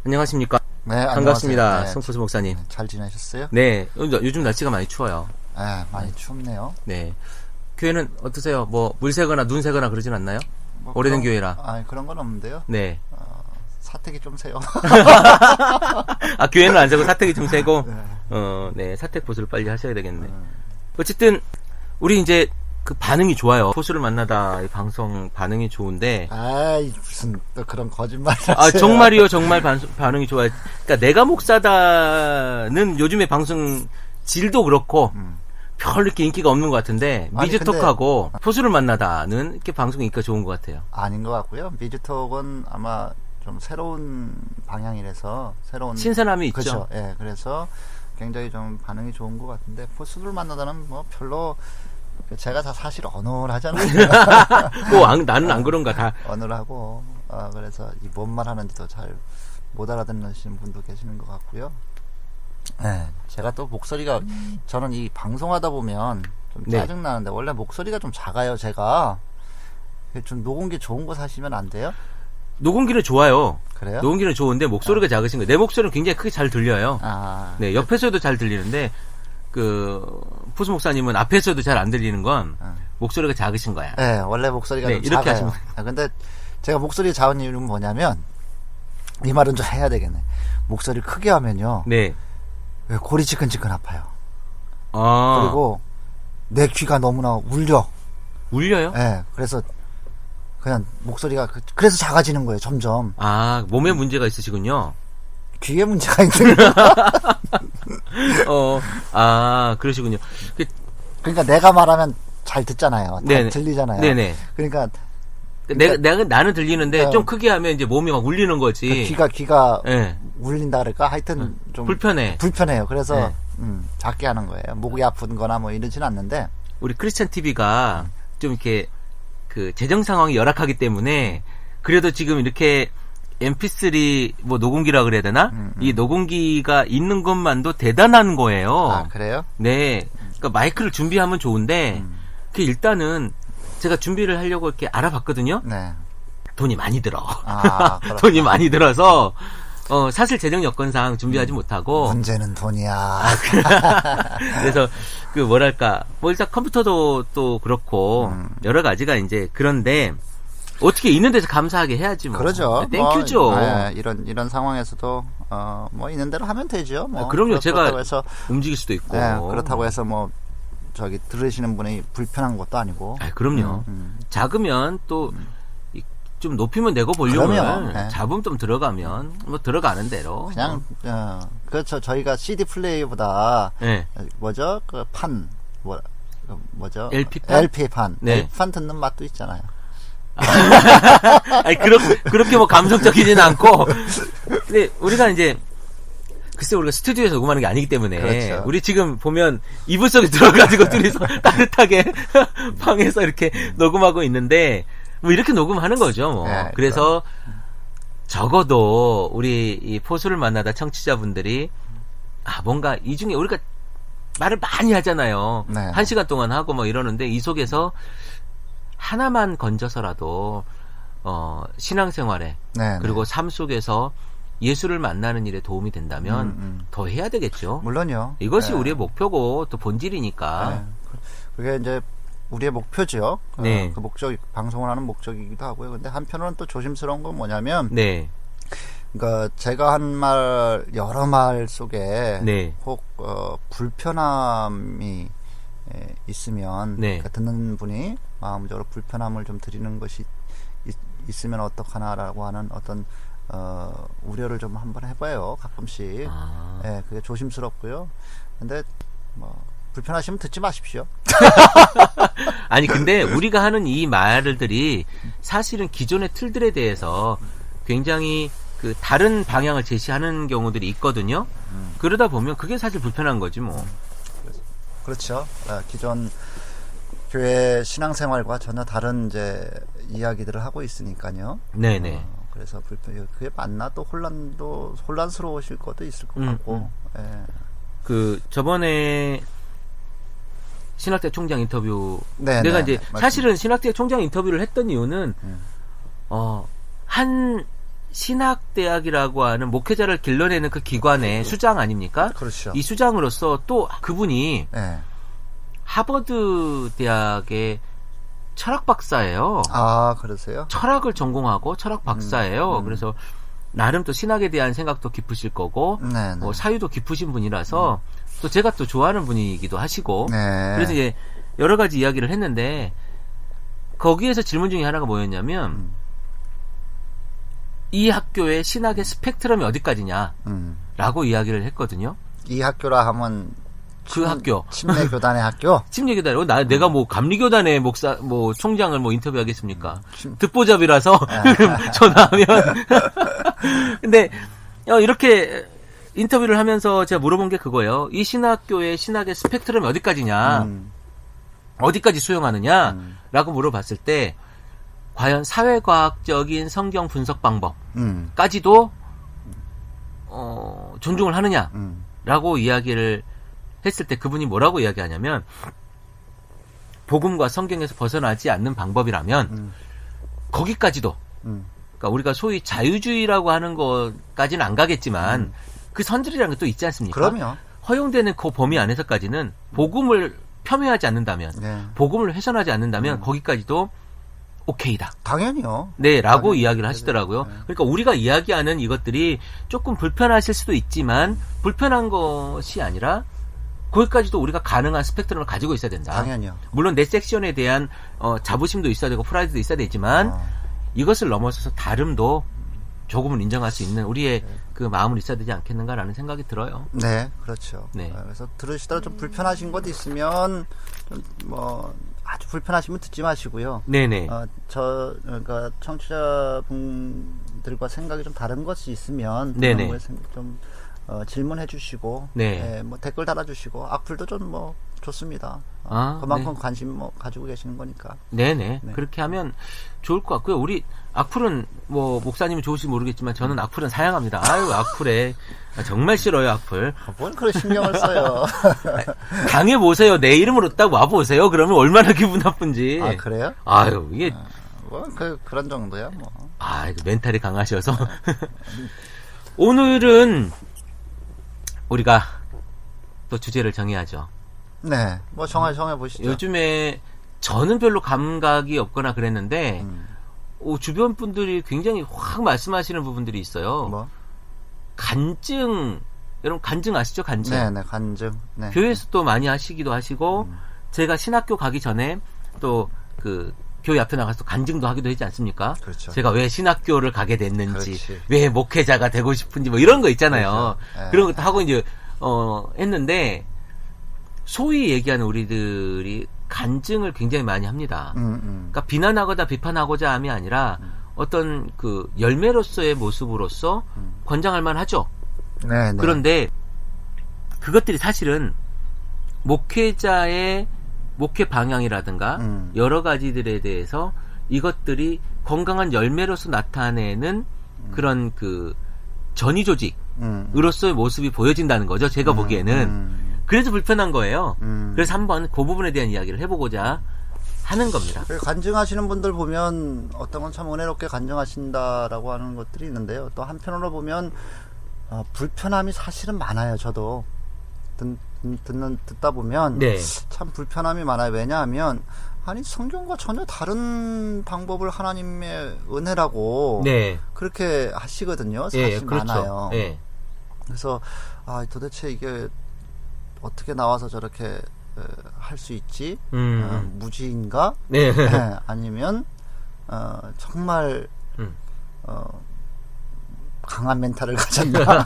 안녕하십니까. 네, 반갑습니다. 네, 송포수 목사님. 잘 지내셨어요? 네, 요즘 날씨가 많이 추워요. 네, 많이 춥네요. 네. 교회는 어떠세요? 뭐, 물 새거나 눈 새거나 그러진 않나요? 뭐 오래된 교회라. 아니, 그런 건 없는데요. 네. 사택이 좀 세요. 아, 교회는 안 새고 사택이 좀 새고? 네. 네, 사택 보수를 빨리 하셔야 되겠네. 어쨌든, 우리 이제, 그 반응이 좋아요. 포수를 만나다 이 방송 반응이 좋은데. 아이, 무슨 또 그런 거짓말 하세요. 아, 정말이요. 정말 반응이 좋아요. 그러니까 내가 목사다는 요즘에 방송 질도 그렇고 별로 이렇게 인기가 없는 것 같은데 미즈톡하고 포수를 만나다는 이렇게 방송 인기가 좋은 것 같아요. 아닌 것 같고요. 미즈톡은 아마 좀 새로운 방향이라서 새로운 신선함이 그렇죠. 있죠. 예, 그래서 굉장히 좀 반응이 좋은 것 같은데 포수를 만나다는 뭐 별로 제가 다 사실 어눌하잖아요. 나는 안 그런가 다. 어눌하고 그래서 이 뭔 말 하는지도 잘 못 알아듣는 분도 계시는 것 같고요. 네, 제가 또 목소리가 저는 이 방송하다 보면 좀 짜증 나는데 원래 목소리가 좀 작아요. 제가 좀 녹음기 좋은 거 사시면 안 돼요? 녹음기는 좋아요. 그래요? 녹음기는 좋은데 목소리가 작으신 거예요. 내 목소리는 굉장히 크게 잘 들려요. 네, 옆에서도 잘 들리는데 포수 목사님은 앞에서도 잘 안 들리는 건 목소리가 작으신 거야. 네, 원래 목소리가 좀 이렇게 작아요. 근데 제가 목소리 작은 이유는 뭐냐면 이 말은 좀 해야 되겠네. 목소리 크게 하면요. 네. 골이 지끈지끈 아파요. 아. 그리고 내 귀가 너무나 울려. 울려요? 네, 그래서 그냥 목소리가 그래서 작아지는 거예요. 점점. 아, 몸에 문제가 있으시군요. 귀에 문제가 있는 그러시군요. 그러니까 내가 말하면 잘 듣잖아요. 다 들리잖아요. 네네. 그러니까 나는 들리는데 좀 크게 하면 이제 몸이 막 울리는 거지. 귀가 울린다 그럴까? 하여튼 좀 불편해요. 그래서 작게 하는 거예요. 목이 아픈 거나 뭐 이러진 않는데. 우리 크리스찬 TV가 좀 이렇게 그 재정 상황이 열악하기 때문에 그래도 지금 이렇게 MP3 뭐 녹음기라 그래야 되나? 이 녹음기가 있는 것만도 대단한 거예요. 아, 그래요? 네. 그러니까 마이크를 준비하면 좋은데 그 일단은 제가 준비를 하려고 이렇게 알아봤거든요. 네. 돈이 많이 들어. 돈이 많이 들어서 사실 재정 여건상 준비하지 못하고 문제는 돈이야. 그래서 그 뭐랄까 뭐 일단 컴퓨터도 또 그렇고 여러 가지가 이제 그런데 어떻게 있는 데서 감사하게 해야지 뭐. 그러죠. 땡큐죠. 이런 상황에서도 뭐 있는 대로 하면 되죠. 뭐. 그럼요. 제가 해서 움직일 수도 있고. 그렇다고 해서 뭐 저기 들으시는 분이 불편한 것도 아니고. 그럼요. 작으면 또 좀 높이면 내고 볼륨을 잡음 좀 들어가면 뭐 들어가는 대로 그냥 그렇죠. 저희가 CD 플레이어보다 뭐죠? 그 판 뭐죠? LP판. 네. LP판 듣는 맛도 있잖아요. 아니 그렇게 뭐 감성적이지는 않고 근데 우리가 이제 글쎄 우리가 스튜디오에서 녹음하는 게 아니기 때문에 그렇죠. 우리 지금 보면 이불 속에 들어가지고 둘이서 따뜻하게 방에서 이렇게 녹음하고 있는데 뭐 이렇게 녹음하는 거죠 뭐. 그래서 적어도 우리 이 포수를 만나다 청취자분들이 뭔가 이 중에 우리가 말을 많이 하잖아요. 1시간 동안 하고 뭐 이러는데 이 속에서 하나만 건져서라도 신앙생활에 그리고 삶 속에서 예수를 만나는 일에 도움이 된다면 더 해야 되겠죠. 물론요. 이것이 우리의 목표고 또 본질이니까. 그게 이제 우리의 목표죠. 네. 그 방송을 하는 목적이기도 하고요. 근데 한편으로는 또 조심스러운 건 뭐냐면, 그러니까 제가 한 여러 말 속에 혹 불편함이 있으면 그러니까 듣는 분이 마음적으로 불편함을 좀 드리는 것이 있으면 어떡하나라고 하는 어떤 우려를 좀 한번 해봐요. 가끔씩. 그게 조심스럽고요. 근데 뭐 불편하시면 듣지 마십시오. 아니 근데 우리가 하는 이 말들이 사실은 기존의 틀들에 대해서 굉장히 그 다른 방향을 제시하는 경우들이 있거든요. 그러다 보면 그게 사실 불편한 거지 뭐. 그렇죠. 기존 교회 신앙생활과 전혀 다른 이제 이야기들을 하고 있으니까요. 네네. 그래서 그게 맞나 또 혼란스러우실 것도 있을 것 같고. 그 저번에 신학대 총장 인터뷰 내가 이제 맞습니다. 사실은 신학대 총장 인터뷰를 했던 이유는 한 신학대학이라고 하는 목회자를 길러내는 그 기관의 수장 아닙니까? 그렇죠. 이 수장으로서 또 그분이 네. 하버드 대학의 철학 박사예요. 아, 그러세요? 철학을 전공하고 철학 박사예요. 그래서 나름 또 신학에 대한 생각도 깊으실 거고, 뭐 사유도 깊으신 분이라서 또 제가 또 좋아하는 분이기도 하시고, 그래서 이제 여러 가지 이야기를 했는데 거기에서 질문 중에 하나가 뭐였냐면 이 학교의 신학의 스펙트럼이 어디까지냐라고 이야기를 했거든요. 이 학교라 하면 학교. 침례교단의 학교? 침례교단. 내가 뭐 감리교단의 목사, 뭐 총장을 뭐 인터뷰하겠습니까? 듣보잡이라서 전화하면. 근데 이렇게 인터뷰를 하면서 제가 물어본 게 그거예요. 이 신학교의 신학의 스펙트럼이 어디까지냐? 어디까지 수용하느냐라고 물어봤을 때 과연 사회과학적인 성경 분석 방법까지도 존중을 하느냐라고 이야기를 했을 때 그분이 뭐라고 이야기하냐면 복음과 성경에서 벗어나지 않는 방법이라면 거기까지도 그러니까 우리가 소위 자유주의라고 하는 것까지는 안 가겠지만 그 선들이라는 게 또 있지 않습니까? 그럼요. 허용되는 그 범위 안에서까지는 복음을 폄훼하지 않는다면 복음을 훼손하지 않는다면 거기까지도 오케이다. 당연히요. 네, 라고 이야기를 하시더라고요. 그러니까 우리가 이야기하는 이것들이 조금 불편하실 수도 있지만 불편한 것이 아니라 거기까지도 우리가 가능한 스펙트럼을 가지고 있어야 된다. 당연히요. 물론 내 섹션에 대한 자부심도 있어야 되고 프라이드도 있어야 되지만 이것을 넘어서서 다름도 조금은 인정할 수 있는 우리의 그 마음은 있어야 되지 않겠는가라는 생각이 들어요. 네, 그렇죠. 네. 그래서 들으시다가 좀 불편하신 것도 있으면 좀 뭐 아주 불편하시면 듣지 마시고요. 네네. 그러니까 청취자분들과 생각이 좀 다른 것이 있으면 네네. 좀 질문해 주시고, 네. 뭐 댓글 달아주시고, 악플도 좀 뭐 좋습니다. 그만큼 관심 가지고 계시는 거니까. 네네. 그렇게 하면 좋을 것 같고요. 우리 악플은 뭐 목사님이 좋으실지 모르겠지만 저는 악플은 사양합니다. 아유, 악플에 정말 싫어요, 악플. 뭘 그런 신경을 써요. 당해보세요. 내 이름으로 딱 와보세요. 그러면 얼마나 기분 나쁜지. 아, 그래요? 아유, 이게. 뭐, 그런 정도야, 뭐. 멘탈이 강하셔서. 오늘은 우리가 또 주제를 정해야죠. 네. 뭐 정해 보시죠. 요즘에 저는 별로 감각이 없거나 그랬는데, 주변 분들이 굉장히 확 말씀하시는 부분들이 있어요. 뭐? 간증, 여러분 간증 아시죠? 간증. 네네, 간증. 네. 교회에서 또 많이 하시기도 하시고, 제가 신학교 가기 전에 또 교회 앞에 나가서 간증도 하기도 하지 않습니까? 그렇죠. 제가 왜 신학교를 가게 됐는지, 그렇지. 왜 목회자가 되고 싶은지 뭐 이런 거 있잖아요. 그렇죠. 그런 것도 하고 이제 했는데 소위 얘기하는 우리들이 간증을 굉장히 많이 합니다. 그러니까 비난하거나 비판하고자 함이 아니라 어떤 그 열매로서의 모습으로서 권장할 만하죠. 네. 그런데 그것들이 사실은 목회자의 목회 방향이라든가 여러 가지들에 대해서 이것들이 건강한 열매로서 나타내는 그런 그 전이 조직으로서의 모습이 보여진다는 거죠. 제가 보기에는. 그래서 불편한 거예요. 그래서 한번 그 부분에 대한 이야기를 해보고자 하는 겁니다. 간증하시는 분들 보면 어떤 건 참 은혜롭게 간증하신다라고 하는 것들이 있는데요. 또 한편으로 보면 불편함이 사실은 많아요. 저도 듣다 보면 참 불편함이 많아요. 왜냐하면 성경과 전혀 다른 방법을 하나님의 은혜라고 그렇게 하시거든요. 사실 그렇죠. 많아요. 그래서 도대체 이게 어떻게 나와서 저렇게 할 수 있지? 무지인가? 아니면 정말 강한 멘탈을 가졌나?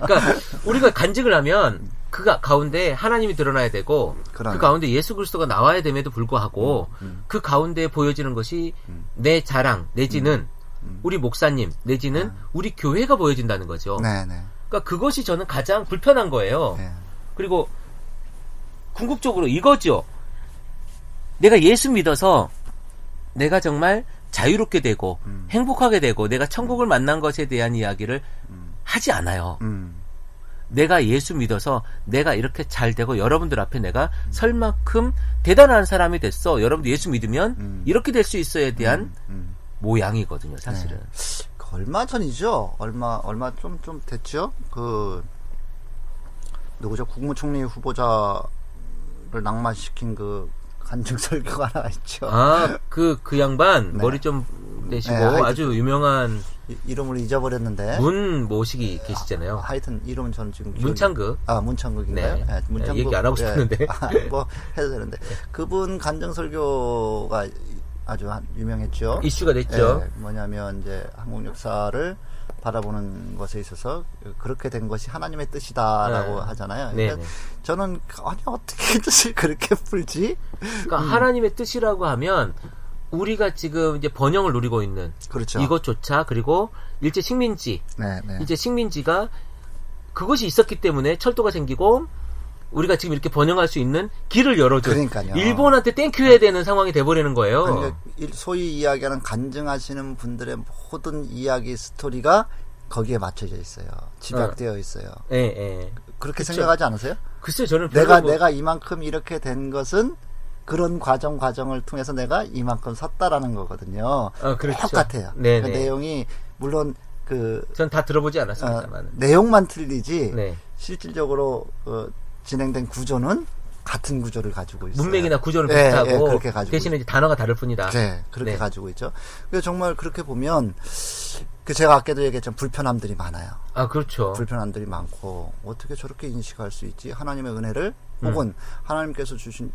그러니까 우리가 간증을 하면 그 가운데 하나님이 드러나야 되고 그 가운데 예수 그리스도가 나와야 됨에도 불구하고 그 가운데 보여지는 것이 내 자랑 내지는 우리 목사님 내지는 우리 교회가 보여진다는 거죠. 그러니까 그것이 저는 가장 불편한 거예요. 그리고 궁극적으로 이거죠. 내가 예수 믿어서 내가 정말 자유롭게 되고 행복하게 되고 내가 천국을 만난 것에 대한 이야기를 하지 않아요. 내가 예수 믿어서 내가 이렇게 잘 되고 여러분들 앞에 내가 설 만큼 대단한 사람이 됐어. 여러분들 예수 믿으면 이렇게 될 수 있어에 대한 모양이거든요. 사실은. 얼마 전이죠. 얼마 좀 됐죠. 누구죠? 국무총리 후보자를 낙마시킨 간증 설교가 하나 있죠. 그 양반 머리 좀 내시고 아주 유명한 이름을 잊어버렸는데 문모식이 계시잖아요. 하여튼 이름은 저는 지금 문창극. 문창극인가요? 네. 문창극 얘기 안 하고 싶었는데 뭐 해도 되는데 그분 간증 설교가 아주 유명했죠. 이슈가 됐죠. 뭐냐면 이제 한국 역사를 바라보는 것에 있어서 그렇게 된 것이 하나님의 뜻이다라고 하잖아요. 그러니까 저는 어떻게 뜻을 그렇게 풀지? 그러니까 하나님의 뜻이라고 하면 우리가 지금 이제 번영을 누리고 있는 그렇죠. 이것조차 그리고 일제 식민지 이제 식민지가 그것이 있었기 때문에 철도가 생기고 우리가 지금 이렇게 번영할 수 있는 길을 열어줘. 그러니까요. 일본한테 땡큐 해야 되는 상황이 돼버리는 거예요. 그러니까 소위 이야기하는 간증하시는 분들의 모든 이야기 스토리가 거기에 맞춰져 있어요. 집약되어 있어요. 그렇게 그쵸. 생각하지 않으세요? 글쎄요, 저는 내가 이만큼 이렇게 된 것은 그런 과정을 통해서 내가 이만큼 섰다라는 거거든요. 그렇죠. 똑같아요. 그 내용이 물론 전 다 들어보지 않았습니다만 내용만 틀리지 실질적으로 진행된 구조는 같은 구조를 가지고 있어요. 문맥이나 구조는 비슷하고 그렇게 가지고 대신에 이제 단어가 다를 뿐이다. 그렇게 가지고 있죠. 그래서 정말 그렇게 보면 제가 아까도 얘기했지만 불편함들이 많아요. 그렇죠. 불편함들이 많고 어떻게 저렇게 인식할 수 있지? 하나님의 은혜를 혹은 하나님께서 주신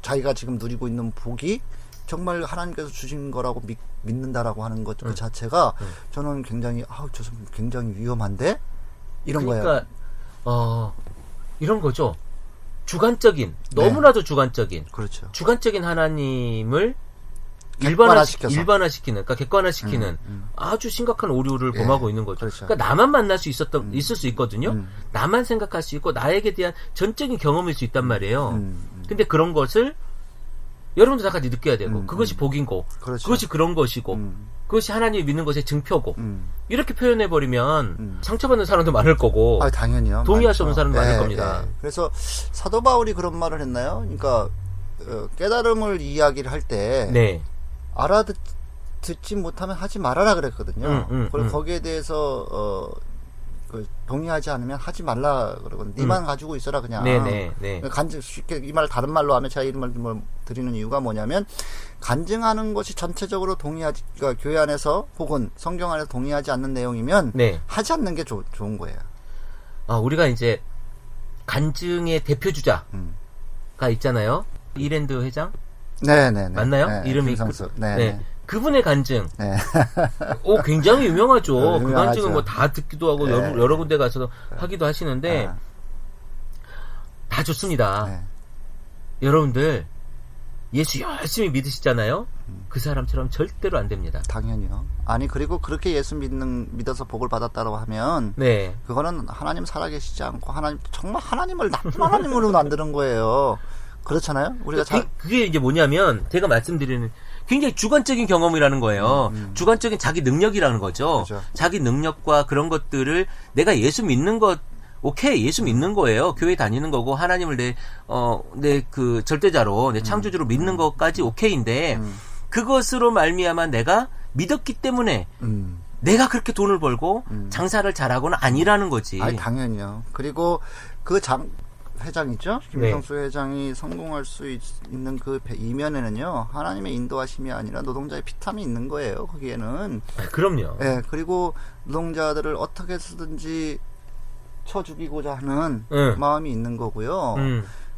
자기가 지금 누리고 있는 복이 정말 하나님께서 주신 거라고 믿는다라고 하는 것 그 자체가 저는 굉장히 저 사람 굉장히 위험한데 이런 거예요. 이런 거죠. 주관적인 너무나도 주관적인 그렇죠. 주관적인 하나님을 일반화시키는 그러니까 객관화시키는 아주 심각한 오류를 범하고 있는 거죠. 그렇죠. 그러니까 나만 만날 수 있을 수 있거든요. 나만 생각할 수 있고 나에게 대한 전적인 경험일 수 있단 말이에요. 근데 그런 것을 여러분도 다 같이 느껴야 되고 그것이 복인고 그렇죠. 그것이 그런 것이고 그것이 하나님이 믿는 것의 증표고 이렇게 표현해버리면 상처받는 사람도 많을 거고 당연히요. 동의할 수 없는 사람도 많을 겁니다. 그래서 사도 바울이 그런 말을 했나요? 그러니까 깨달음을 이야기를 할 때 알아듣지 못하면 하지 말아라 그랬거든요. 그리고 거기에 대해서 동의하지 않으면 하지 말라 그러거든요. 니만 가지고 있어라 그냥. 간증 쉽게 이 말 다른 말로 하면 제가 이름을 드리는 이유가 뭐냐면 간증하는 것이 전체적으로 그러니까 교회 안에서 혹은 성경 안에서 동의하지 않는 내용이면 하지 않는 게 좋은 거예요. 우리가 이제 간증의 대표 주자가 있잖아요. 이랜드 회장? 맞나요? 이름이 그분의 간증. 굉장히 유명하죠. 그 간증은 뭐 다 듣기도 하고 여러 군데 가서 하기도 하시는데 다 좋습니다. 여러분들 예수 열심히 믿으시잖아요. 그 사람처럼 절대로 안 됩니다. 당연히요. 그리고 그렇게 예수 믿어서 복을 받았다고 하면 그거는 하나님 살아계시지 않고 정말 하나님을 나쁜 하나님으로 만드는 거예요. 그렇잖아요. 우리가 그게 이제 뭐냐면 제가 말씀드리는 굉장히 주관적인 경험이라는 거예요. 주관적인 자기 능력이라는 거죠. 그렇죠. 자기 능력과 그런 것들을 내가 예수 믿는 것 오케이 예수 믿는 거예요. 교회 다니는 거고 하나님을 내 그 절대자로 내 창조주로 믿는 것까지 오케이인데 그것으로 말미암아 내가 믿었기 때문에 내가 그렇게 돈을 벌고 장사를 잘하고는 아니라는 거지. 당연히요. 그리고 회장 있죠? 김성수 회장이 성공할 수 있는 그 이면에는요, 하나님의 인도하심이 아니라 노동자의 피땀이 있는 거예요, 거기에는. 그럼요. 그리고 노동자들을 어떻게 쓰든지 쳐 죽이고자 하는 마음이 있는 거고요.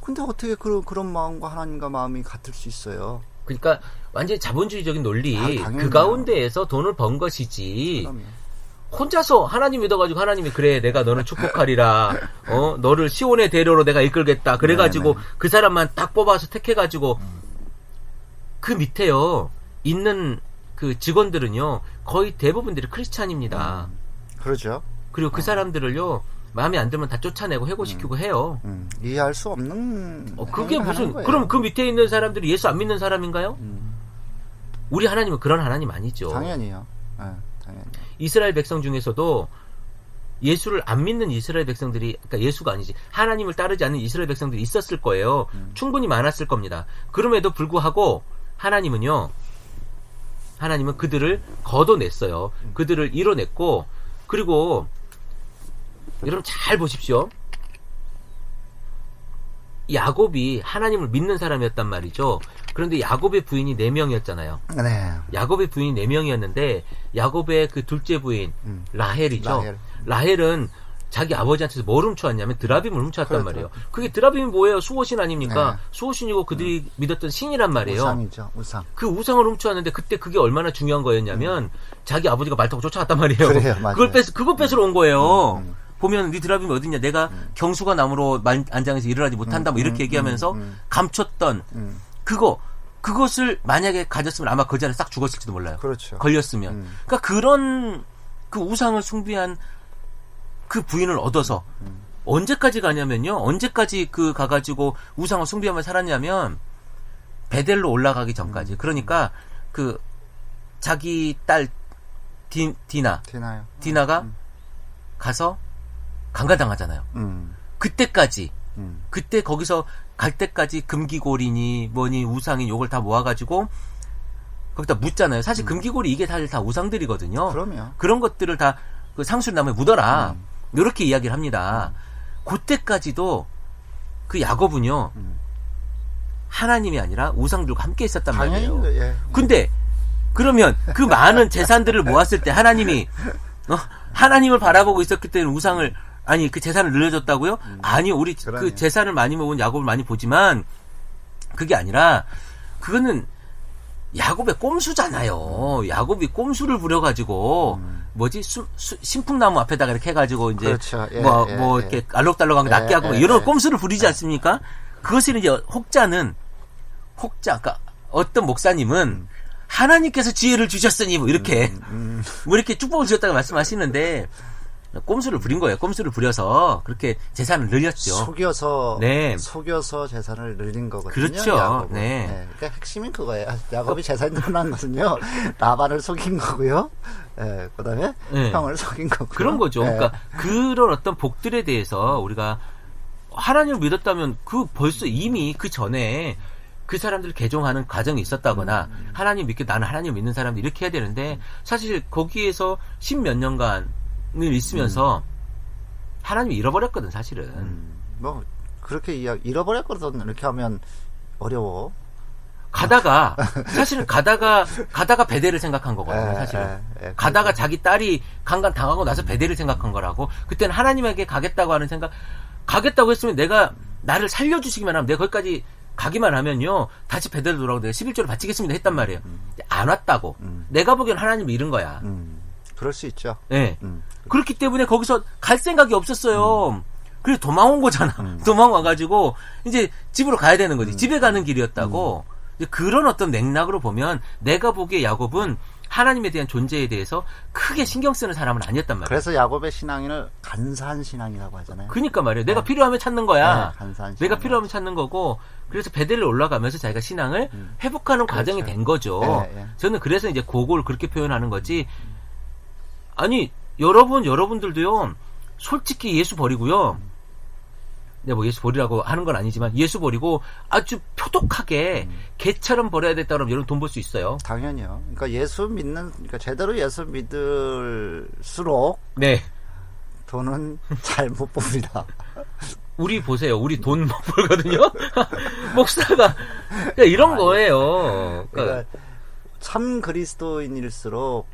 근데 어떻게 그런 마음과 하나님과 마음이 같을 수 있어요? 그러니까 완전히 자본주의적인 논리, 그 가운데에서 돈을 번 것이지. 그럼요. 혼자서 하나님 믿어가지고 하나님이 그래 내가 너를 축복하리라 너를 시온의 대로로 내가 이끌겠다 그래가지고 그 사람만 딱 뽑아서 택해가지고 그 밑에요 있는 그 직원들은요 거의 대부분들이 크리스찬입니다. 그렇죠. 그리고 그 사람들을요 마음에 안 들면 다 쫓아내고 해고시키고 해요. 이해할 수 없는 그게 무슨 그럼 그 밑에 있는 사람들이 예수 안 믿는 사람인가요? 우리 하나님은 그런 하나님 아니죠. 당연히요. 이스라엘 백성 중에서도 예수를 안 믿는 이스라엘 백성들이 그러니까 예수가 아니지 하나님을 따르지 않는 이스라엘 백성들이 있었을 거예요. 충분히 많았을 겁니다. 그럼에도 불구하고 하나님은요 하나님은 그들을 걷어냈어요. 그들을 이뤄냈고, 그리고 여러분 잘 보십시오. 야곱이 하나님을 믿는 사람이었단 말이죠. 그런데 야곱의 부인이 4명이었잖아요. 네. 야곱의 부인이 4명이었는데 야곱의 그 둘째 부인 라헬이죠. 라헬은 자기 아버지한테서 뭘 훔쳐왔냐면 드라빔을 훔쳐왔단 말이에요. 그게 드라빔이 뭐예요? 수호신 아닙니까? 수호신이고 그들이 믿었던 신이란 말이에요. 우상이죠. 우상. 그 우상을 훔쳐왔는데 그때 그게 얼마나 중요한 거였냐면 자기 아버지가 말 타고 쫓아갔단 말이에요. 그래요, 맞아요. 그걸 뺏으러 온 거예요. 보면 네 드라빔이 어딨냐? 내가 경수가 나무로 안장에서 일을 하지 못한다 뭐 이렇게 얘기하면서 감췄던 그것을 만약에 가졌으면 아마 그 자리에 싹 죽었을지도 몰라요. 그렇죠. 걸렸으면. 그러니까 그런 그 우상을 숭배한 그 부인을 얻어서 언제까지 가냐면요. 언제까지 그 가가지고 우상을 숭배하며 살았냐면 베델로 올라가기 전까지. 그러니까 그 자기 딸 디나가 가서 강간당하잖아요. 그때까지 그때 거기서 갈 때까지 금기골이니 뭐니 우상이 요걸 다 모아가지고 거기다 묻잖아요. 사실 금기골이 이게 사실 다 우상들이거든요. 그럼요. 그런 것들을 다 그 상술나무에 묻어라. 이렇게 이야기를 합니다. 그때까지도 그 야곱은요. 하나님이 아니라 우상들과 함께 있었단 말이에요. 예. 근데 그러면 그 많은 재산들을 모았을 때 하나님이 하나님을 바라보고 있었기 때문에 우상을 아니 그 재산을 늘려줬다고요? 아니 우리 그 재산을 많이 모은 야곱을 많이 보지만 그게 아니라 그거는 야곱의 꼼수잖아요. 야곱이 꼼수를 부려가지고 뭐지 신풍나무 앞에다가 이렇게 해가지고 이제 그렇죠. 이렇게 알록달록한 거 낫게 하고 이런 꼼수를 부리지 않습니까? 그것을 이제 그러니까 어떤 목사님은 하나님께서 지혜를 주셨으니 뭐 이렇게 뭐 이렇게 축복을 주셨다고 말씀하시는데 꼼수를 부린 거예요. 꼼수를 부려서 그렇게 재산을 늘렸죠. 속여서 재산을 늘린 거거든요. 그렇죠. 야곱은. 네. 그러니까 핵심은 그거예요. 야곱이 재산이 늘어난 것은요. 라반을 속인 거고요. 그다음에 형을 속인 거고요. 그런 거죠. 그러니까 그런 어떤 복들에 대해서 우리가 하나님을 믿었다면 벌써 이미 그 전에 그 사람들을 개종하는 과정이 있었다거나 하나님 믿게 나는 하나님 믿는 사람들 이렇게 해야 되는데 사실 거기에서 10몇 년간을 있으면서 하나님이 잃어버렸거든 사실은. 뭐 그렇게 잃어버렸거든 이렇게 하면 어려워. 사실은 가다가 베델을 생각한 거거든요 사실은. 가다가 자기 딸이 강간 당하고 나서 베델을 생각한 거라고. 그때는 하나님에게 가겠다고 하는 생각. 가겠다고 했으면 나를 살려주시기만 하면 내가 거기까지 가기만 하면요 다시 베델로 돌아오고 내가 11조를 바치겠습니다 했단 말이에요. 안 왔다고. 내가 보기엔 하나님을 잃은 거야. 그럴 수 있죠. 네. 그렇기 때문에 거기서 갈 생각이 없었어요. 그래서 도망온 거잖아. 도망와가지고 이제 집으로 가야 되는 거지. 집에 가는 길이었다고. 그런 어떤 맥락으로 보면 내가 보기에 야곱은 하나님에 대한 존재에 대해서 크게 신경 쓰는 사람은 아니었단 말이에요. 그래서 야곱의 신앙을 간사한 신앙이라고 하잖아요. 그러니까 말이에요. 내가 필요하면 찾는 거야. 간사한 내가 필요하면 찾는 거고 그래서 베델로 올라가면서 자기가 신앙을 회복하는 과정이 된 거죠. 저는 그래서 이제 그걸 그렇게 표현하는 거지. 아니 여러분들도요. 솔직히 예수 버리고요. 내가 뭐 예수 버리라고 하는 건 아니지만 예수 버리고 아주 표독하게 개처럼 버려야 됐다 그러면 여러분 돈 벌 수 있어요. 당연히요. 그러니까 제대로 예수 믿을수록 돈은 잘 못 봅니다. 우리 보세요. 우리 돈 못 벌거든요. 목사가 그러니까 이런 거예요. 그러니까 참 그리스도인일수록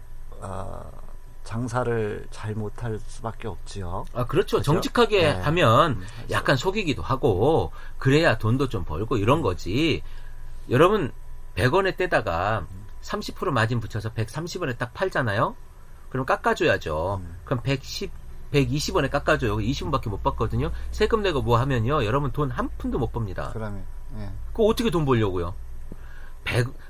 장사를 잘 못할 수밖에 없지요. 그렇죠. 그렇죠? 정직하게 하면 약간 속이기도 하고 그래야 돈도 좀 벌고 이런 거지. 여러분 100원에 떼다가 30% 마진 붙여서 130원에 딱 팔잖아요. 그럼 깎아줘야죠. 그럼 120원에 깎아줘요. 20원밖에 못 받거든요. 세금 내고 뭐 하면요. 여러분 돈 한 푼도 못 법니다. 그러면 그거 어떻게 돈 벌려고요?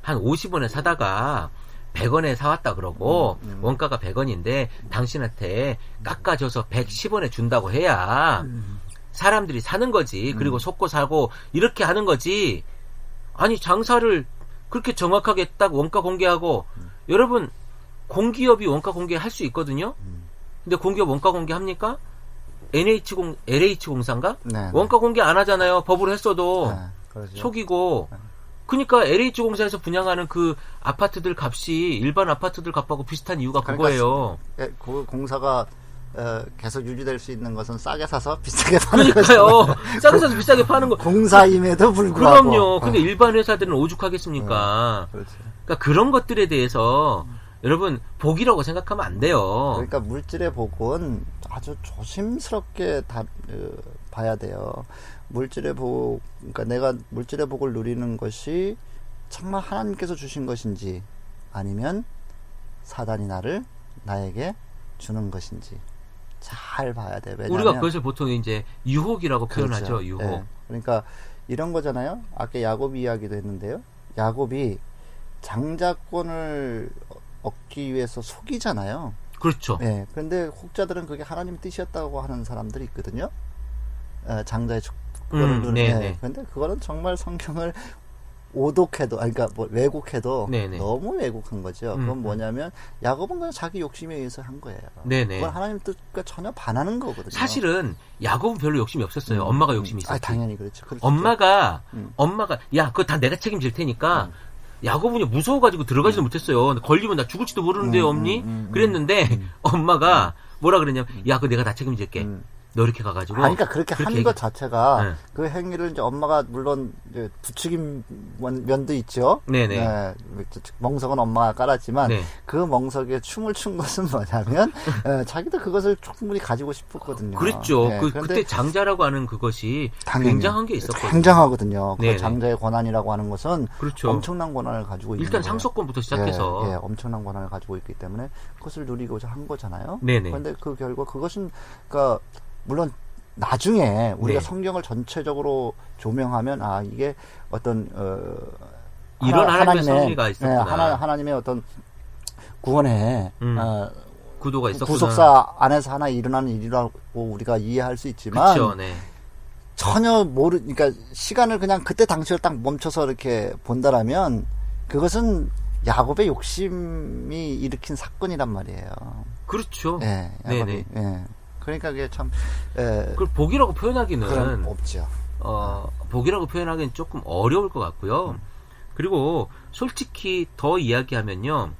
한 50원에 사다가 100원에 사왔다 그러고 원가가 100원인데 당신한테 깎아줘서 110원에 준다고 해야 사람들이 사는 거지. 그리고 속고 사고 이렇게 하는 거지. 아니 장사를 그렇게 정확하게 딱 원가 공개하고 여러분 공기업이 원가 공개할 수 있거든요. 근데 공기업 원가 공개합니까? LH공사인가? 원가 공개 안 하잖아요. 법으로 했어도 속이고 그러니까 LH공사에서 분양하는 그 아파트들 값이 일반 아파트들 값하고 비슷한 이유가 그거예요. 그 공사가 계속 유지될 수 있는 것은 싸게 사서 비싸게 파는 거죠. 그러니까요. 싸게 사서 비싸게 파는 거. 공사임에도 불구하고. 그럼요. 근데 일반 회사들은 오죽하겠습니까? 그렇죠. 그러니까 그런 것들에 대해서 여러분 복이라고 생각하면 안 돼요. 그러니까 물질의 복은 아주 조심스럽게 봐야 돼요. 물질의 복, 그러니까 내가 물질의 복을 누리는 것이 정말 하나님께서 주신 것인지 아니면 사단이 나에게 주는 것인지 잘 봐야 돼. 왜냐하면 우리가 그것을 보통 이제 유혹이라고 표현하죠. 그렇죠. 유혹. 네. 그러니까 이런 거잖아요. 아까 야곱 이야기도 했는데요. 야곱이 장자권을 얻기 위해서 속이잖아요. 그렇죠. 네. 그런데 혹자들은 그게 하나님 뜻이었다고 하는 사람들이 있거든요. 장자의 축복을 누리는. 네. 그런데 그거는 정말 성경을 오독해도, 그러니까 뭐 왜곡해도 네네. 너무 왜곡한 거죠. 그건 뭐냐면 야곱은 그냥 자기 욕심에 의해서 한 거예요. 네네. 그건 하나님 뜻과 전혀 반하는 거거든요. 사실은 야곱은 별로 욕심이 없었어요. 엄마가 욕심이 있었지. 당연히 그렇죠. 엄마가 야 그거 다 내가 책임질 테니까. 야곱은 무서워가지고 들어가지도 못했어요. 걸리면 나 죽을지도 모르는데 없니? 그랬는데 엄마가 뭐라 그랬냐면 야 그거 내가 다 책임질게. 너 이렇게 가가지고. 그러니까 그렇게 하는 것 자체가 그 행위를 이제 엄마가 물론 이제 부추긴 면도 있죠. 네네. 네, 멍석은 엄마가 깔았지만 그 멍석에 춤을 춘 것은 뭐냐면 자기도 그것을 충분히 가지고 싶었거든요. 그랬죠. 그때 장자라고 하는 그것이 굉장한 게 있었거든요. 굉장하거든요. 그 장자의 권한이라고 하는 것은 그렇죠. 엄청난 권한을 가지고 있는 일단 거예요. 상속권부터 시작해서 엄청난 권한을 가지고 있기 때문에 그것을 누리고자 한 거잖아요. 네네. 그런데 그 결과 그것은 그러니까 물론 나중에 우리가 성경을 전체적으로 조명하면 이게 어떤 이런 하나님의 섭리가 있었구나. 하나님의 어떤 구원의 구도가 있었구나. 구속사 안에서 하나 일어나는 일이라고 우리가 이해할 수 있지만 그쵸, 전혀 그러니까 시간을 그냥 그때 당시를 딱 멈춰서 이렇게 본다라면 그것은 야곱의 욕심이 일으킨 사건이란 말이에요. 그렇죠. 야곱이. 그러니까 그게 참 그걸 복이라고 표현하기는 없죠. 복이라고 표현하기는 조금 어려울 것 같고요. 그리고 솔직히 더 이야기하면요,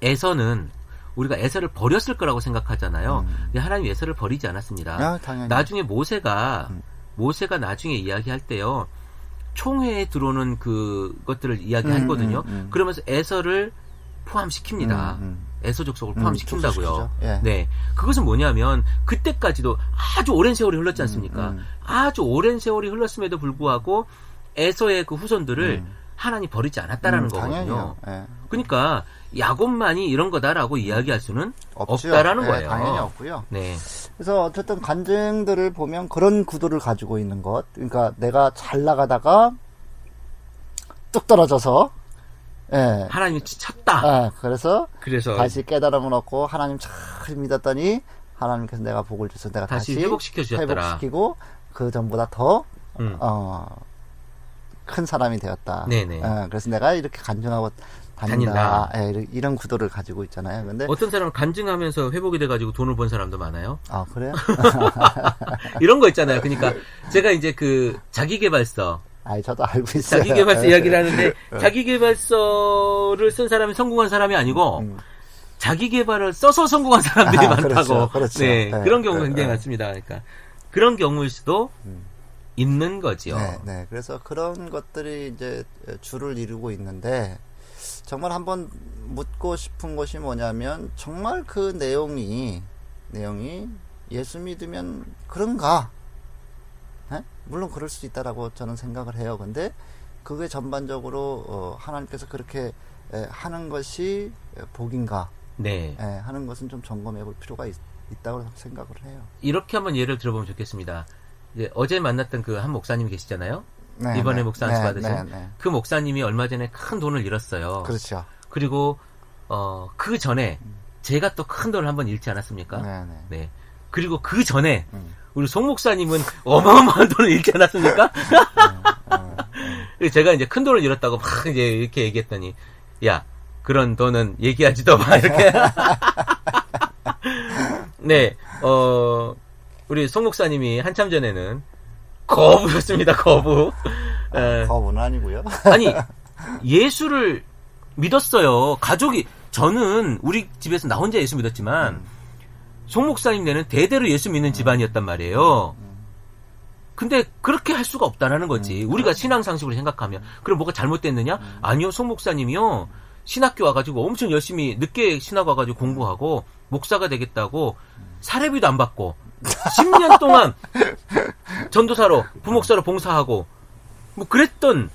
에서는 우리가 에서를 버렸을 거라고 생각하잖아요. 근데 하나님 에서를 버리지 않았습니다. 당연히. 나중에 모세가 나중에 이야기할 때요, 총회에 들어오는 그것들을 이야기했거든요. 그러면서 에서를 포함시킵니다. 에서 족속을 포함시킨다고요. 네, 그것은 뭐냐면 그때까지도 아주 오랜 세월이 흘렀지 않습니까? 아주 오랜 세월이 흘렀음에도 불구하고 에서의 그 후손들을 하나님 버리지 않았다라는 거거든요. 그러니까 야곱만이 이런 거다라고 이야기할 수는 없다라는 거예요. 당연히 없고요. 네. 그래서 어쨌든 간증들을 보면 그런 구도를 가지고 있는 것. 그러니까 내가 잘 나가다가 뚝 떨어져서 하나님이 쳤다. 그래서 다시 깨달음을 얻고 하나님 잘 믿었더니 하나님께서 내가 복을 주셔서 내가 다시 회복시켜 주셨더라. 회복시키고 그 전보다 더 큰 사람이 되었다. 네네. 그래서 내가 이렇게 간증하고 다닌다. 이런 구도를 가지고 있잖아요. 근데 어떤 사람은 간증하면서 회복이 돼가지고 돈을 번 사람도 많아요. 그래요? 이런 거 있잖아요. 그러니까 제가 이제 그 자기계발서. 저도 알고 있어요. 자기계발서 이야기를 하는데 자기계발서를 쓴 사람이 성공한 사람이 아니고 자기계발을 써서 성공한 사람들이 많다고. 그렇죠. 네, 그런 경우가 굉장히 많습니다. 그러니까 그런 경우일 수도 있는 거지요. 네. 그래서 그런 것들이 이제 주를 이루고 있는데 정말 한번 묻고 싶은 것이 뭐냐면 정말 그 내용이 예수 믿으면 그런가? 물론 그럴 수 있다라고 저는 생각을 해요. 근데 그게 전반적으로 하나님께서 그렇게 하는 것이 복인가? 하는 것은 좀 점검해 볼 필요가 있다고 생각을 해요. 이렇게 한번 예를 들어보면 좋겠습니다. 이제 어제 만났던 그 한 목사님 계시잖아요. 이번에 목사 안수 받으신 그 목사님이 얼마 전에 큰 돈을 잃었어요. 그렇죠. 그리고 그 전에 제가 또 큰 돈을 한번 잃지 않았습니까? 네. 그리고 그 전에 우리 송 목사님은 어마어마한 돈을 잃지 않았습니까? 제가 이제 큰 돈을 잃었다고 막 이제 이렇게 얘기했더니 야 그런 돈은 얘기하지도 마 이렇게. 네, 우리 송 목사님이 한참 전에는 거부였습니다. 거부. 거부는 아니고요. 아니 예수를 믿었어요. 가족이 저는 우리 집에서 나 혼자 예수 믿었지만 송 목사님네는 대대로 예수 믿는 집안이었단 말이에요. 근데 그렇게 할 수가 없다라는 거지. 우리가 신앙 상식으로 생각하면. 그럼 뭐가 잘못됐느냐? 아니요. 송 목사님이요. 신학교 와가지고 엄청 열심히 늦게 신학 와가지고 공부하고 목사가 되겠다고 사례비도 안 받고 10년 동안 전도사로 부목사로 봉사하고 뭐 그랬던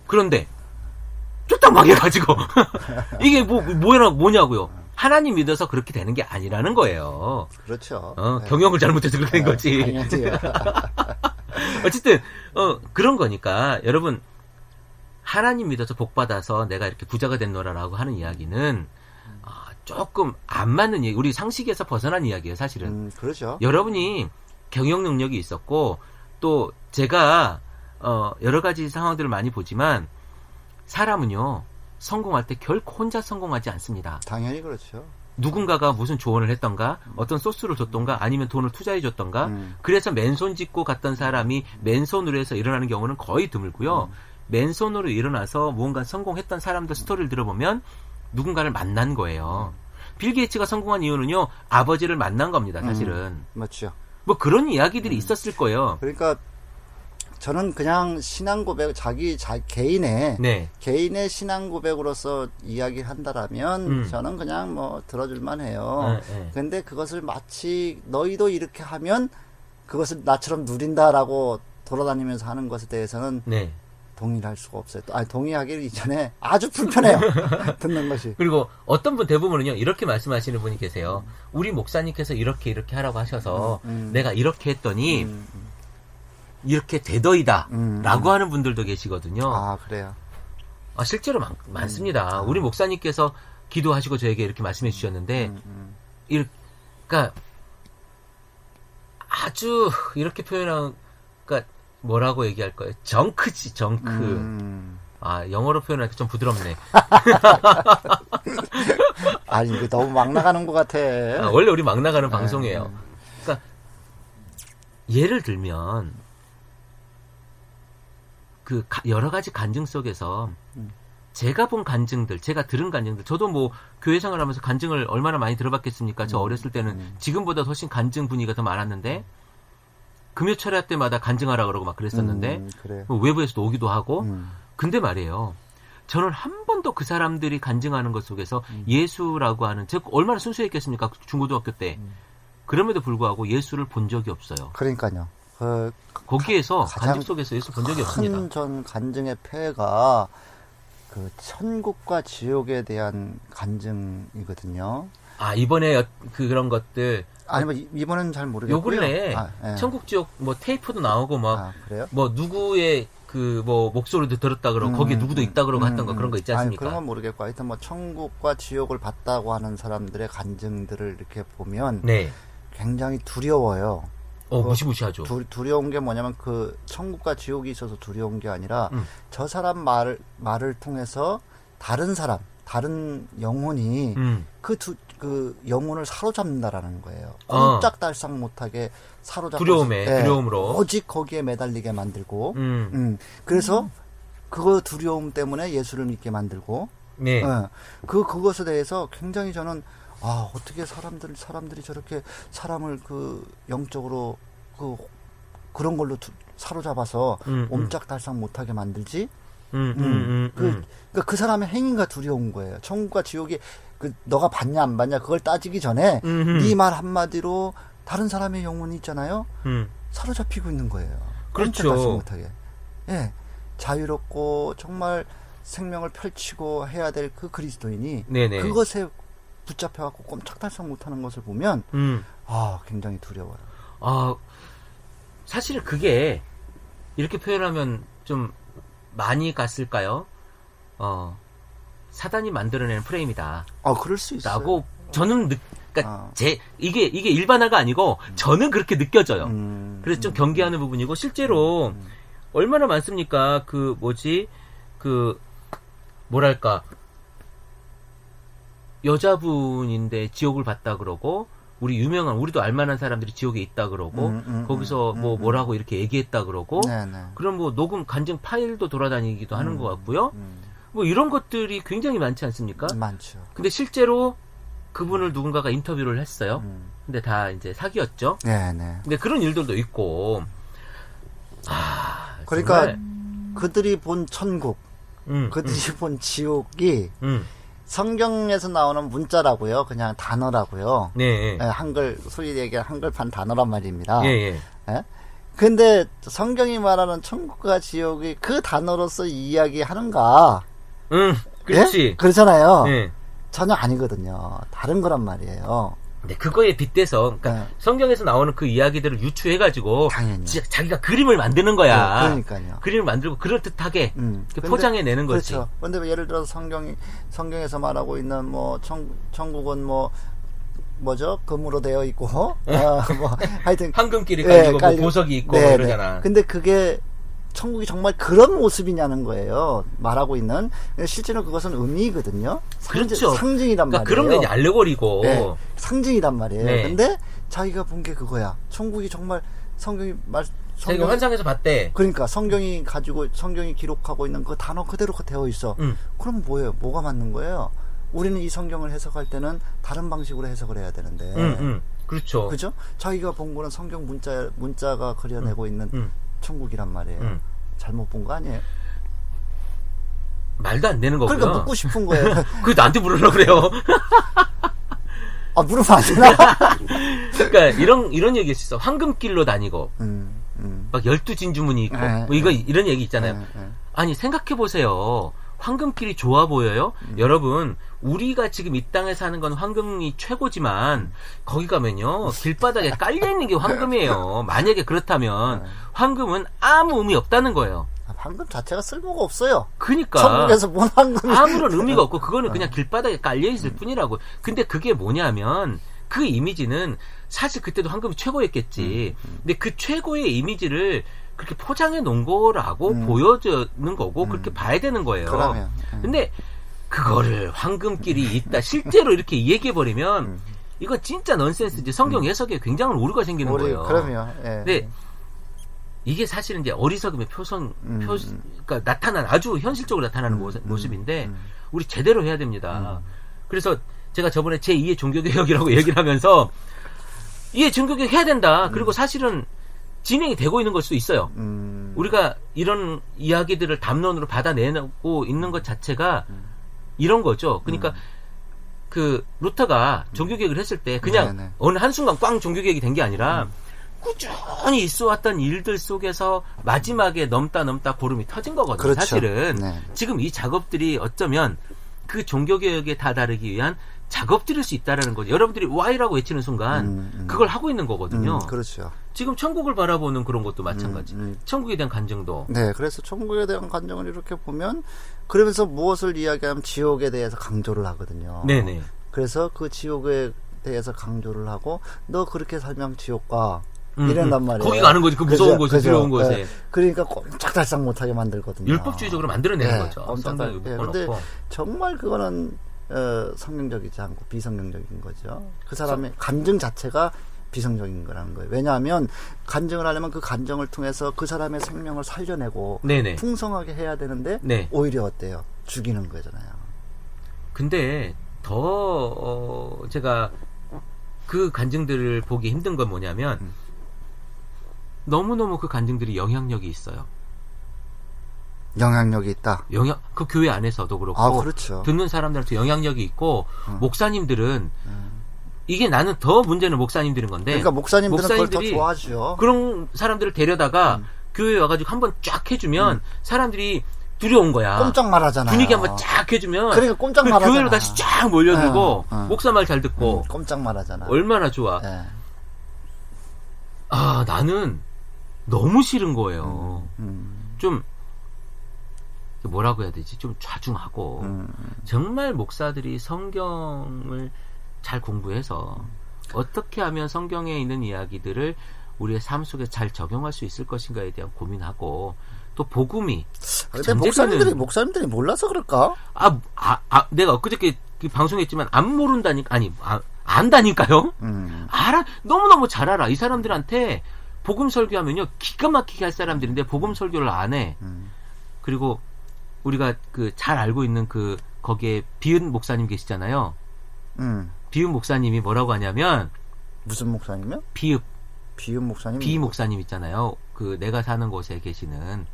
그런데 쫄딱 망해가지고 이게 뭐냐고요. 하나님 믿어서 그렇게 되는 게 아니라는 거예요. 그렇죠. 네. 경영을 잘못해서 그렇게 된 거지. 어쨌든 그런 거니까 여러분 하나님 믿어서 복 받아서 내가 이렇게 부자가 됐노라라고 하는 이야기는 조금 안 맞는 얘기. 우리 상식에서 벗어난 이야기예요, 사실은. 그렇죠. 여러분이 경영 능력이 있었고 또 제가 여러 가지 상황들을 많이 보지만 사람은요. 성공할 때 결코 혼자 성공하지 않습니다. 당연히 그렇죠. 누군가가 무슨 조언을 했던가 어떤 소스를 줬던가 아니면 돈을 투자해 줬던가 그래서 맨손 짚고 갔던 사람이 맨손으로 해서 일어나는 경우는 거의 드물고요. 맨손으로 일어나서 무언가 성공했던 사람들 스토리를 들어보면 누군가를 만난 거예요. 빌 게이츠가 성공한 이유는요. 아버지를 만난 겁니다. 사실은. 맞죠. 뭐 그런 이야기들이 있었을 거예요. 그러니까 저는 그냥 신앙 고백, 개인의 신앙 고백으로서 이야기한다라면 저는 그냥 뭐 들어줄만 해요. 근데 그것을 마치 너희도 이렇게 하면 그것을 나처럼 누린다라고 돌아다니면서 하는 것에 대해서는 동의를 할 수가 없어요. 아니, 동의하기 이전에 아주 불편해요. 듣는 것이. 그리고 어떤 분 대부분은요, 이렇게 말씀하시는 분이 계세요. 우리 목사님께서 이렇게 하라고 하셔서 내가 이렇게 했더니 이렇게 되더이다 라고 하는 분들도 계시거든요. 아, 그래요? 실제로 많습니다. 우리 목사님께서 기도하시고 저에게 이렇게 말씀해 주셨는데 그러니까 아주 이렇게 표현한 그러니까 뭐라고 얘기할 거예요? 정크지, 정크. 영어로 표현하니까 좀 부드럽네. 아니, 이게 너무 막 나가는 것 같아. 원래 우리 막 나가는 방송이에요. 그러니까 예를 들면 그 여러 가지 간증 속에서 제가 본 간증들, 제가 들은 간증들, 저도 뭐 교회 생활하면서 간증을 얼마나 많이 들어봤겠습니까? 저 어렸을 때는 지금보다 훨씬 간증 분위기가 더 많았는데 금요 철야 때마다 간증하라 그러고 막 그랬었는데 뭐 외부에서도 오기도 하고 근데 말이에요. 저는 한 번도 그 사람들이 간증하는 것 속에서 예수라고 하는 제가 얼마나 순수했겠습니까? 중고등학교 때. 그럼에도 불구하고 예수를 본 적이 없어요. 그러니까요. 거기에서 간증 속에서 예수 본 적이 없습니다. 큰 전 간증의 폐해가 그 천국과 지옥에 대한 간증이거든요. 이번에 그런 것들 아니 뭐 이번엔 잘 모르겠고요. 요 근래 천국 지옥 뭐 테이프도 나오고 막 그래요? 뭐 누구의 그 뭐 목소리도 들었다 그러고 거기에 누구도 있다 그러고 했던 거 그런 거 있지 않습니까? 그런 건 모르겠고 하여튼 뭐 천국과 지옥을 봤다고 하는 사람들의 간증들을 이렇게 보면 굉장히 두려워요. 무시무시하죠. 두려운 게 뭐냐면 그 천국과 지옥이 있어서 두려운 게 아니라 저 사람 말을 통해서 다른 영혼이 그 영혼을 사로잡는다라는 거예요. 꼼짝달싹 못하게 사로잡고 두려움으로 오직 거기에 매달리게 만들고 그래서 그 두려움 때문에 예수를 믿게 만들고 그것에 대해서 굉장히 저는 어떻게 사람들이 저렇게 사람을 그 영적으로 그런 걸로 사로잡아서 옴짝달싹 못하게 만들지? 그러니까 그 사람의 행위가 두려운 거예요. 천국과 지옥이 너가 봤냐 안 봤냐 그걸 따지기 전에 네 말 한마디로 다른 사람의 영혼이 있잖아요. 사로잡히고 있는 거예요. 그렇죠. 못하게. 자유롭고 정말 생명을 펼치고 해야 될 그 그리스도인이 그것에 붙잡혀갖고 꼼짝달싹 못하는 것을 보면 굉장히 두려워요. 사실 그게 이렇게 표현하면 좀 많이 갔을까요? 사단이 만들어낸 프레임이다. 그럴 수 있어요. 라고 저는 그러니까 이게 일반화가 아니고 저는 그렇게 느껴져요. 그래서 좀 경계하는 부분이고 실제로 얼마나 많습니까? 뭐랄까 여자분인데 지옥을 봤다 그러고 우리 유명한 우리도 알만한 사람들이 지옥에 있다 그러고 거기서 뭐라고 이렇게 얘기했다 그러고 그럼 뭐 녹음 간증 파일도 돌아다니기도 하는 것 같고요. 뭐 이런 것들이 굉장히 많지 않습니까? 많죠. 근데 실제로 그분을 누군가가 인터뷰를 했어요. 근데 다 이제 사기였죠. 근데 그런 일들도 있고. 그러니까 정말. 그들이 본 천국, 그들이 본 지옥이 성경에서 나오는 문자라고요. 그냥 단어라고요. 네. 한글, 소위 얘기한 한글판 단어란 말입니다. 예. 근데 성경이 말하는 천국과 지옥이 그 단어로서 이야기하는가? 그렇지. 예? 그렇잖아요. 네. 전혀 아니거든요. 다른 거란 말이에요. 네, 그거에 빗대서, 그러니까 성경에서 나오는 그 이야기들을 유추해가지고, 당연히. 자기가 그림을 만드는 거야. 그러니까요. 그림을 만들고 그럴듯하게 포장해내는 거지. 그렇죠. 근데 예를 들어서 성경에서 말하고 있는 뭐 천국은 뭐죠? 금으로 되어 있고, 뭐 하여튼 황금길이 깔리고 뭐 보석이 있고 뭐 이러잖아. 근데 그게 천국이 정말 그런 모습이냐는 거예요. 말하고 있는. 실제로 그것은 의미거든요. 그렇죠. 상징이란 그러니까 말이에요. 그런 게 이제 알레고리고. 네, 상징이란 말이에요. 네. 근데 자기가 본 게 그거야. 천국이 정말 자기가 환상에서 봤대. 그러니까 성경이 기록하고 있는 그 단어 그대로 되어 있어. 그럼 뭐예요? 뭐가 맞는 거예요? 우리는 이 성경을 해석할 때는 다른 방식으로 해석을 해야 되는데. 그렇죠. 그죠? 자기가 본 거는 성경 문자가 그려내고 있는 천국이란 말이에요. 잘못 본 거 아니에요? 말도 안 되는 거고요. 그러니까 묻고 싶은 거예요. 그거 나한테 물으려고 그래요. 물으면 안 되나? 그러니까 이런 얘기 있어. 황금길로 다니고 막 12진주문이 있고 뭐 이런 얘기 있잖아요. 아니 생각해 보세요. 황금길이 좋아 보여요? 여러분, 우리가 지금 이 땅에 사는 건 황금이 최고지만 거기 가면요 길바닥에 깔려있는 게 황금이에요. 만약에 그렇다면 황금은 아무 의미 없다는 거예요. 황금 자체가 쓸모가 없어요. 그러니까 천국에서 뭔 황금이 아무런 의미가 없고 그거는 그냥 길바닥에 깔려있을 뿐이라고. 근데 그게 뭐냐면 그 이미지는 사실 그때도 황금이 최고였겠지. 근데 그 최고의 이미지를 그렇게 포장해 놓은 거라고 보여주는 거고 그렇게 봐야 되는 거예요. 그러면. 근데 그거를 황금길이 있다 실제로 이렇게 얘기해 버리면 이거 진짜 넌센스지. 성경 해석에 굉장한 오류가 생기는 거예요. 그러면. 근데 이게 사실은 이제 어리석음의 그러니까 아주 현실적으로 나타나는 모습인데 우리 제대로 해야 됩니다. 그래서 제가 저번에 제2의 종교개혁이라고 얘기를 하면서 이게 종교개혁 해야 된다. 그리고 사실은 진행이 되고 있는 걸 수도 있어요. 우리가 이런 이야기들을 담론으로 받아내고 있는 것 자체가 이런 거죠. 그러니까 그 루터가 종교개혁을 했을 때 그냥 어느 한순간 꽝 종교개혁이 된 게 아니라 꾸준히 있어왔던 일들 속에서 마지막에 넘다 고름이 터진 거거든요. 그렇죠. 사실은 지금 이 작업들이 어쩌면 그 종교개혁에 다다르기 위한 작업들일 수 있다라는 거죠. 여러분들이 Y라고 외치는 순간 그걸 하고 있는 거거든요. 그렇죠. 지금 천국을 바라보는 그런 것도 마찬가지. 천국에 대한 간증도. 네, 그래서 천국에 대한 간증을 이렇게 보면 그러면서 무엇을 이야기하면 지옥에 대해서 강조를 하거든요. 네네. 그래서 그 지옥에 대해서 강조를 하고 너 그렇게 살면 지옥 가. 이런단 말이에요. 거기 가는 거지. 그 무서운 곳에, 두려운 곳에. 네. 그러니까 꼼짝달싹 못하게 만들거든요. 율법주의적으로 만들어내는 거죠. 꼼짝달싹. 근데 정말 그거는 성경적이지 않고 비성경적인 거죠. 그 사람의 간증 자체가 비성적인 거라는 거예요. 왜냐하면 간증을 하려면 그 간증을 통해서 그 사람의 생명을 살려내고 풍성하게 해야 되는데 오히려 어때요? 죽이는 거잖아요. 근데 더 제가 그 간증들을 보기 힘든 건 뭐냐면 너무너무 그 간증들이 영향력이 있어요. 영향력이 있다. 그 교회 안에서도 그렇고 그렇죠. 듣는 사람들한테 영향력이 있고 목사님들은 이게 나는 더 문제는 목사님들인 건데 그러니까 목사님들은 그걸 더 좋아하죠. 그런 사람들을 데려다가 교회에 와가지고 한번 쫙 해주면 사람들이 두려운 거야. 꼼짝 말하잖아. 분위기 한번 쫙 해주면 그러니까 꼼짝 말하잖아. 교회로 다시 쫙 몰려들고 목사 말 잘 듣고 꼼짝 말하잖아. 얼마나 좋아. 나는 너무 싫은 거예요. 좀 뭐라고 해야 되지? 좀 좌중하고 정말 목사들이 성경을 잘 공부해서 어떻게 하면 성경에 있는 이야기들을 우리의 삶 속에 잘 적용할 수 있을 것인가에 대한 고민하고 또 복음이 근데 목사님들이 몰라서 그럴까? 내가 엊그저께 방송했지만 안 모른다니까 아니 안다니까요. 알아 너무너무 잘 알아. 이 사람들한테 복음 설교하면요 기가 막히게 할 사람들인데 복음 설교를 안 해. 그리고 우리가 그 잘 알고 있는 그 거기에 비은 목사님 계시잖아요. 비은 목사님이 뭐라고 하냐면 무슨 목사님이요? 비읍 목사님. 비 목사님 있잖아요. 그 내가 사는 곳에 계시는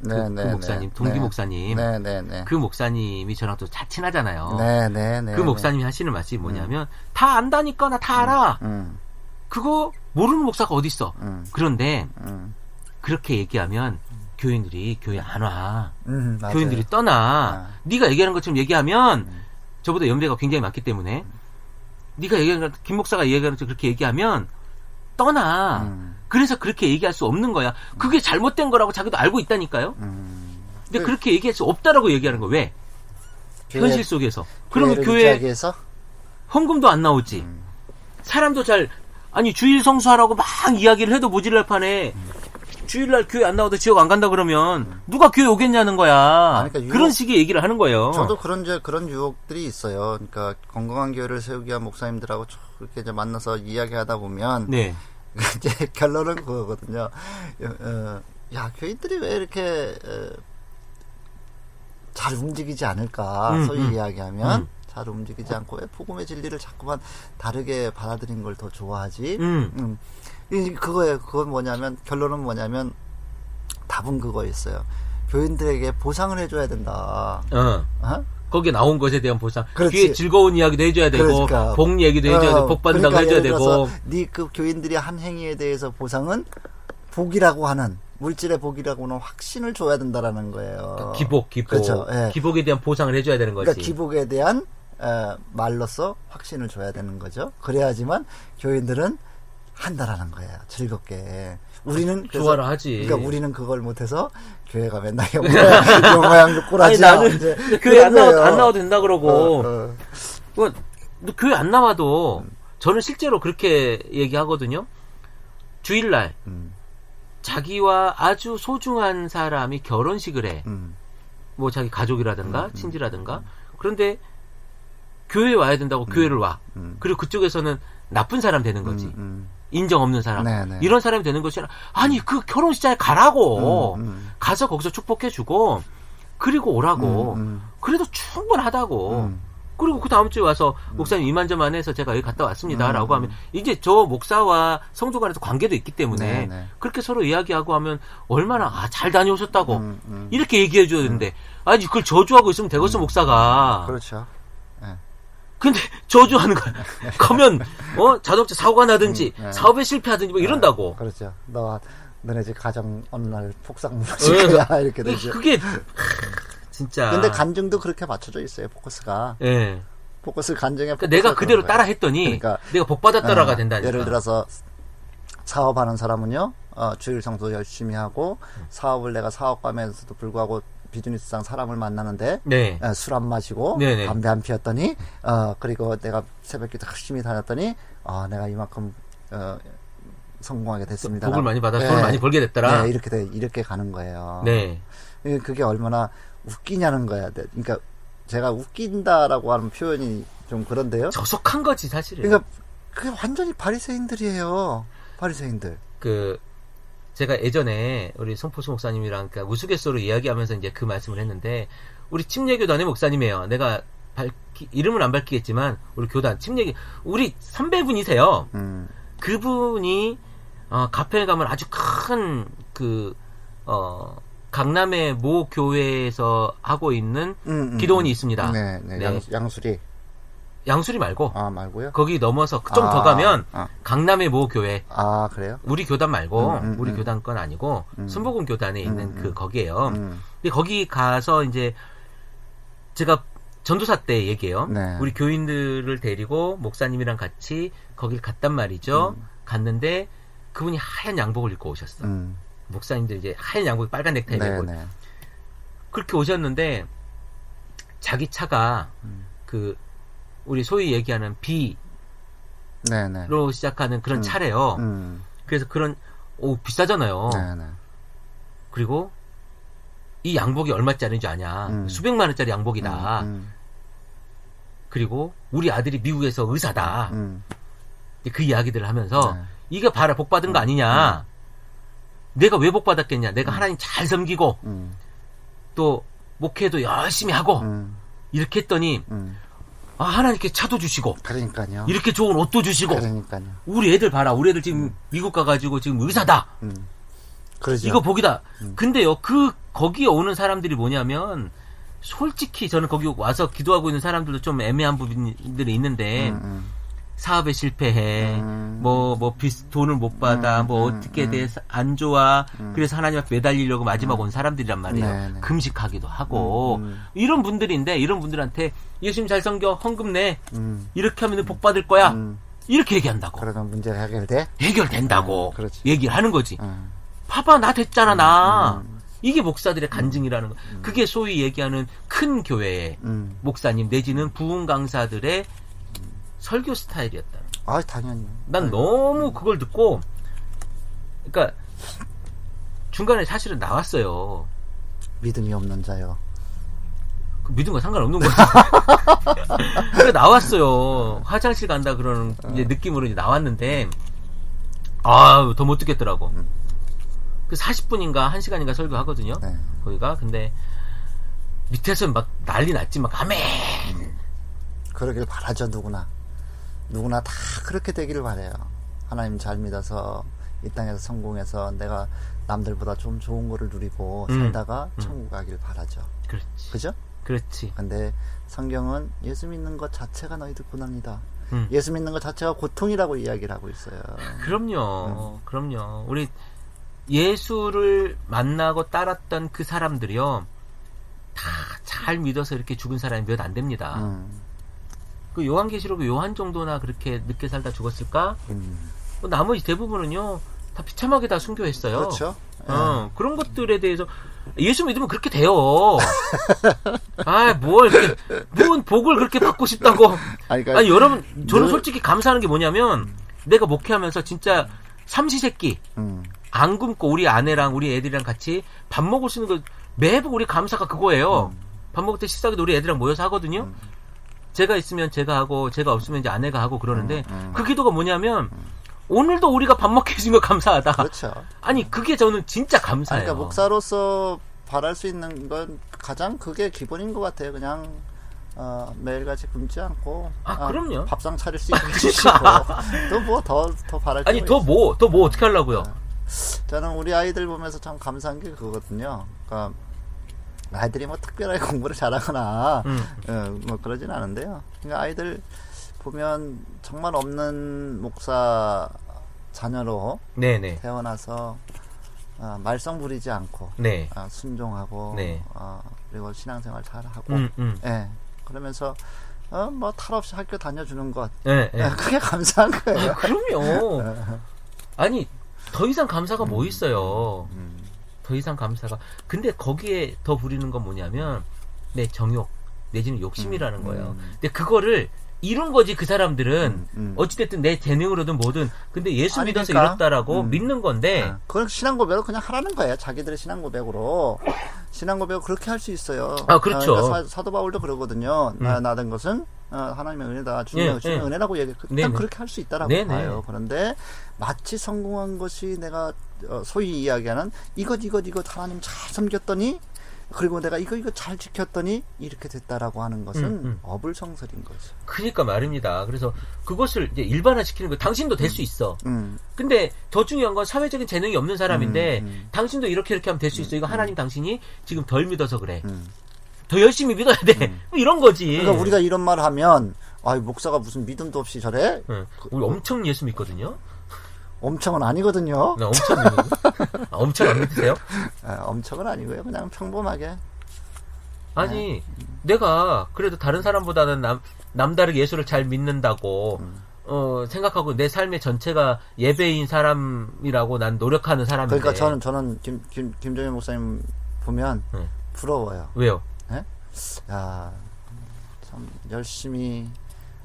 그 목사님, 동기 목사님. 그 목사님이 저랑 또 친하잖아요. 그 목사님이 하시는 말씀이 뭐냐면 다 안다니까 나 다 알아. 그거 모르는 목사가 어디 있어. 그런데 그렇게 얘기하면 교인들이 교회 안 와. 교인들이 떠나. 네가 얘기하는 것처럼 얘기하면 저보다 연배가 굉장히 많기 때문에 네가 얘기하는 김 목사가 얘기하는 것처럼 그렇게 얘기하면 떠나. 그래서 그렇게 얘기할 수 없는 거야. 그게 잘못된 거라고 자기도 알고 있다니까요. 근데 그렇게 얘기할 수 없다라고 얘기하는 거 왜? 현실 속에서. 그러면 교회 헌금도 안 나오지. 사람도 아니 주일 성수하라고 막 이야기를 해도 모질랄 판에 주일날 교회 안 나와도 지역 안 간다 그러면 누가 교회 오겠냐는 거야. 그러니까 그런 식의 얘기를 하는 거예요. 저도 그런 유혹들이 있어요. 그러니까 건강한 교회를 세우기 위한 목사님들하고 이렇게 이제 만나서 이야기하다 보면 네. 이제 결론은 그거거든요. 야 교인들이 왜 이렇게 잘 움직이지 않을까? 소위 이야기하면 잘 움직이지 않고 왜 복음의 진리를 자꾸만 다르게 받아들인 걸 더 좋아하지? 그건 뭐냐면 결론은 뭐냐면 답은 그거였어요. 교인들에게 보상을 해줘야 된다. 거기에 나온 것에 대한 보상. 그렇지. 뒤에 즐거운 이야기도 해줘야 되고, 그러니까, 복 얘기도 해줘야 되고, 복 받는다고 그러니까 해줘야 되고. 네 그 교인들이 한 행위에 대해서 보상은 복이라고 하는 물질의 복이라고 하는 확신을 줘야 된다라는 거예요. 기복. 그렇죠. 예. 기복에 대한 보상을 해줘야 되는 거지. 그러니까 기복에 대한 말로써 확신을 줘야 되는 거죠. 그래야지만 교인들은 한다라는 거예요. 즐겁게. 우리는 좋아라 하지. 그러니까 우리는 그걸 못해서 교회가 맨날 영모양 꼬라지. 아니 나는 교회 안 나와도 된다 그러고. 교회 안 나와도 저는 실제로 그렇게 얘기하거든요. 주일날 자기와 아주 소중한 사람이 결혼식을 해. 뭐 자기 가족이라든가 친지라든가. 그런데 교회에 와야 된다고 교회를 와. 그리고 그쪽에서는 나쁜 사람 되는 거지. 인정 없는 사람. 네네. 이런 사람이 되는 것이 아니 그 결혼식장에 가라고. 가서 거기서 축복해주고 그리고 오라고. 그래도 충분하다고. 그리고 그 다음 주에 와서 목사님 이만저만 해서 제가 여기 갔다 왔습니다 라고 하면 이제 저 목사와 성도 간에서 관계도 있기 때문에 그렇게 서로 이야기하고 하면 얼마나 잘 다녀오셨다고 이렇게 얘기해 줘야 되는데 아니 그걸 저주하고 있으면 되겠어 목사가. 그렇죠. 근데 저주하는 거야. 가면 자동차 사고가 나든지 사업에 실패하든지 뭐 이런다고. 그렇죠. 너네 집 가정 어느 날 폭삭 무너질 거야 이렇게 되죠. 그게 진짜. 근데 간증도 그렇게 맞춰져 있어요. 포커스가. 예. 포커스 간증에. 그러니까 내가 그대로 따라 했더니 그러니까, 내가 복 받았다라가 된다니까. 예를 들어서 사업하는 사람은요. 주일 성도 열심히 하고 사업을 내가 사업감에서도 불구하고 비즈니스상 사람을 만나는데 술 안 마시고 담배 안 피웠더니 그리고 내가 새벽기도 열심히 다녔더니 내가 이만큼 성공하게 됐습니다. 복을 많이 받아 돈을 많이 벌게 됐더라. 네, 이렇게 가는 거예요. 네. 그게 얼마나 웃기냐는 거야. 그러니까 제가 웃긴다라고 하는 표현이 좀 그런데요. 저속한 거지 사실은. 그러니까 그게 완전히 바리새인들이에요. 바리새인들. 제가 예전에 우리 송포수 목사님이랑 우스갯소리로 이야기하면서 이제 그 말씀을 했는데 우리 침례교단의 목사님이에요. 내가 이름은 안 밝히겠지만 우리 교단 침례교 우리 선배분이세요. 그분이 가평에 가면 아주 큰 강남의 모 교회에서 하고 있는 기도원이 있습니다. 네. 양수리 말고. 말고요? 거기 넘어서 좀 더 가면 강남의 모 교회. 그래요? 우리 교단 말고 우리 교단 건 아니고 순복음 교단에 있는 거기에요. 근데 거기 가서 이제 제가 전도사 때 얘기해요. 네. 우리 교인들을 데리고 목사님이랑 같이 거길 갔단 말이죠. 갔는데 그분이 하얀 양복을 입고 오셨어. 목사님들 이제 하얀 양복에 빨간 넥타이 메고 그렇게 오셨는데 자기 차가 우리 소위 얘기하는 B로 시작하는 그런 차래요. 그래서 비싸잖아요. 그리고 이 양복이 얼마짜리인 줄 아냐. 수백만 원짜리 양복이다. 그리고 우리 아들이 미국에서 의사다. 그 이야기들을 하면서 이게 봐라 복 받은 거 아니냐. 내가 왜 복 받았겠냐. 내가 하나님 잘 섬기고 또 목회도 열심히 하고 이렇게 했더니 아, 하나님께 차도 주시고 그러니까요. 이렇게 좋은 옷도 주시고 그러니까요. 우리 애들 봐라. 우리 애들 지금 미국 가가지고 지금 의사다. 그러죠. 이거 복이다. 근데요 거기에 오는 사람들이 뭐냐면 솔직히 저는 거기 와서 기도하고 있는 사람들도 좀 애매한 부분들이 있는데 사업에 실패해, 돈을 못 받아, 어떻게 돼, 안 좋아, 그래서 하나님 앞에 매달리려고 마지막 온 사람들이란 말이에요. 네네. 금식하기도 하고, 이런 분들인데, 이런 분들한테 예수님 잘 섬겨, 헌금 내, 이렇게 하면 복 받을 거야, 이렇게 얘기한다고. 그러면 문제가 해결돼? 해결된다고 얘기를 하는 거지. 봐봐, 나 됐잖아, 나. 이게 목사들의 간증이라는 거. 그게 소위 얘기하는 큰 교회의 목사님 내지는 부흥 강사들의 설교 스타일이었다. 아, 당연히. 난 너무 그걸 듣고, 그러니까 중간에 사실은 나왔어요. 믿음이 없는 자요. 그 믿음과 상관없는 거지. 그래 나왔어요. 화장실 간다 그러는 이제 느낌으로 이제 나왔는데, 아, 더 못 듣겠더라고. 그 40분인가 1시간인가 설교하거든요. 네. 거기가. 근데 밑에서 막 난리 났지. 막 아멘. 그러길 바라죠. 누구나 다 그렇게 되기를 바라요. 하나님 잘 믿어서 이 땅에서 성공해서 내가 남들보다 좀 좋은 거를 누리고 살다가 천국 가길 바라죠. 그렇지. 그죠? 그렇지. 근데 성경은 예수 믿는 것 자체가 너희들 고난이다. 예수 믿는 것 자체가 고통이라고 이야기를 하고 있어요. 그럼요. 그럼요. 우리 예수를 만나고 따랐던 그 사람들이요. 다 잘 믿어서 이렇게 죽은 사람이 몇 안 됩니다. 그 요한계시록 요한 정도나 그렇게 늦게 살다 죽었을까? 나머지 대부분은요. 다 비참하게 다 순교했어요. 그렇죠. 그런 것들에 대해서 예수 믿으면 그렇게 돼요. 아, 뭔 복을 그렇게 받고 싶다고. 아니, 여러분, 저는 솔직히 감사하는 게 뭐냐면, 내가 목회하면서 진짜 삼시세끼, 안 굶고 우리 아내랑 우리 애들이랑 같이 밥 먹을 수 있는 거, 매번 우리 감사가 그거예요. 밥 먹을 때 식사기도 우리 애들이랑 모여서 하거든요. 제가 있으면 제가 하고, 제가 없으면 이제 아내가 하고 그러는데, 그 기도가 뭐냐면, 오늘도 우리가 밥 먹게 해준 거 감사하다. 그렇죠. 아니, 그게 저는 진짜 감사해요. 그러니까 목사로서 바랄 수 있는 건 가장 그게 기본인 것 같아요. 그냥 매일같이 굶지 않고. 그럼요. 밥상 차릴 수 있게 해주시고. 또 뭐 더 바랄 게 아니, 더 뭐 어떻게 하려고요? 저는 우리 아이들 보면서 참 감사한 게 그거거든요. 그러니까 아이들이 뭐 특별하게 공부를 잘하거나 뭐 그러진 않은데요. 그러니까 아이들 보면 정말 없는 목사 자녀로 네네. 태어나서 말썽 부리지 않고 네. 순종하고 네. 그리고 신앙생활 잘하고 예. 그러면서 뭐 탈 없이 학교 다녀주는 것 그게 감사한 거예요. 그럼요. 아니 더 이상 감사가 뭐 있어요. 더 이상 감사가. 근데 거기에 더 부리는 건 뭐냐면 내 정욕 내지는 욕심이라는 거예요. 근데 그거를 이룬 거지 그 사람들은 어찌됐든 내 재능으로든 뭐든 근데 예수 믿어서 그러니까, 이뤘다라고 믿는 건데 그건 신앙 고백으로 그냥 하라는 거예요. 자기들의 신앙 고백으로 그렇게 할 수 있어요. 그렇죠. 그러니까 사도 바울도 그러거든요. 나된 것은 하나님의 은혜다. 주님의 은혜라고 얘기. 일단 그렇게 할 수 있다라고 봐요. 그런데 마치 성공한 것이 내가 소위 이야기하는 이것 하나님 잘 섬겼더니 그리고 내가 이거 잘 지켰더니 이렇게 됐다라고 하는 것은 어불성설인 거죠. 그러니까 말입니다. 그래서 그것을 이제 일반화시키는 거. 당신도 될 수 있어. 근데 더 중요한 건 사회적인 재능이 없는 사람인데 당신도 이렇게 하면 될 수 있어. 이거 하나님 당신이 지금 덜 믿어서 그래. 더 열심히 믿어야 돼. 이런 거지. 그러니까 우리가 이런 말을 하면 목사가 무슨 믿음도 없이 저래? 우리 엄청 예수 믿거든요. 엄청은 아니거든요. 네, 엄청 안 믿으세요? 엄청은 아니고요. 그냥 평범하게. 아니, 내가 그래도 다른 사람보다는 남다르게 예수를 잘 믿는다고 생각하고 내 삶의 전체가 예배인 사람이라고 난 노력하는 사람인데. 그러니까 저는 김정현 목사님 보면 부러워요. 왜요? 네? 야, 참 열심히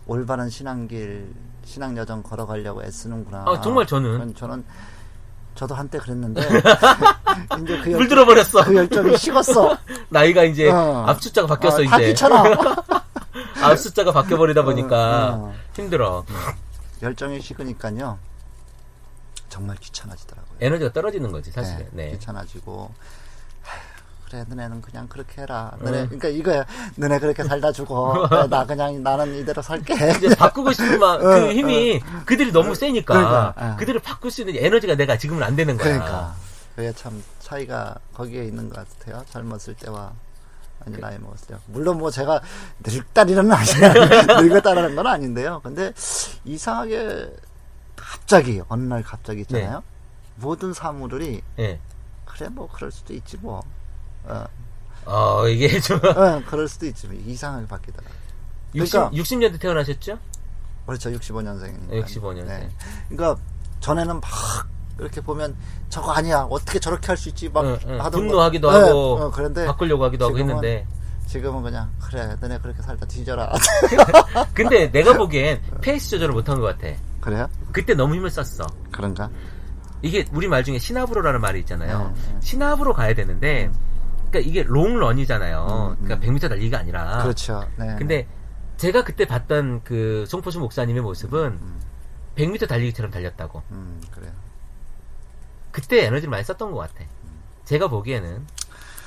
올바른 신앙 여정 걸어가려고 애쓰는구나. 정말 저는 저도 한때 그랬는데 이제 물 들어버렸어. 그 열정이 식었어. 나이가 이제 앞숫자가 바뀌었어 이제. 다 귀찮아. 앞 숫자가 바뀌어버리다 보니까 힘들어. 열정이 식으니까요. 정말 귀찮아지더라고요. 에너지가 떨어지는 거지, 사실은. 네. 귀찮아지고. 그래, 너네는 그냥 그렇게 해라. 그러니까 이거야. 너네 그렇게 살다 주고, 나는 이대로 살게. 이제 바꾸고 싶은 그 힘이 그들이 너무 세니까. 그러니까, 그들을 바꿀 수 있는 에너지가 내가 지금은 안 되는 거야. 그러니까. 그게 참 차이가 거기에 있는 것 같아요. 젊었을 때와. 아니, 나이 먹었을 때. 물론 뭐 제가 늙다리는 늙었다라는 건 아닌데요. 근데 이상하게 갑자기, 어느 날 갑자기 있잖아요. 모든 사물들이, 그래, 뭐, 그럴 수도 있지, 뭐. 이게 좀. 그럴 수도 있지. 이상하게 바뀌더라. 60년대 태어나셨죠? 그렇죠. 65년생이니까. 65년생. 네. 그러니까, 전에는 막, 이렇게 보면, 저거 아니야. 어떻게 저렇게 할 수 있지? 막, 하던 분노하기도 하고, 그런데 바꾸려고 하기도 하고 했는데. 지금은 그냥, 그래, 너네 그렇게 살다 뒤져라. 근데 내가 보기엔 페이스 조절을 못한 것 같아. 그래요? 그때 너무 힘을 썼어. 그런가? 이게 우리 말 중에 시나브로라는 말이 있잖아요. 시나브로 가야 되는데, 그러니까 이게 롱런이잖아요. 그러니까 100m 달리기가 아니라. 그렇죠. 네. 근데 제가 그때 봤던 그 송포수 목사님의 모습은 100m 달리기처럼 달렸다고. 그래요. 그때 에너지를 많이 썼던 것 같아. 제가 보기에는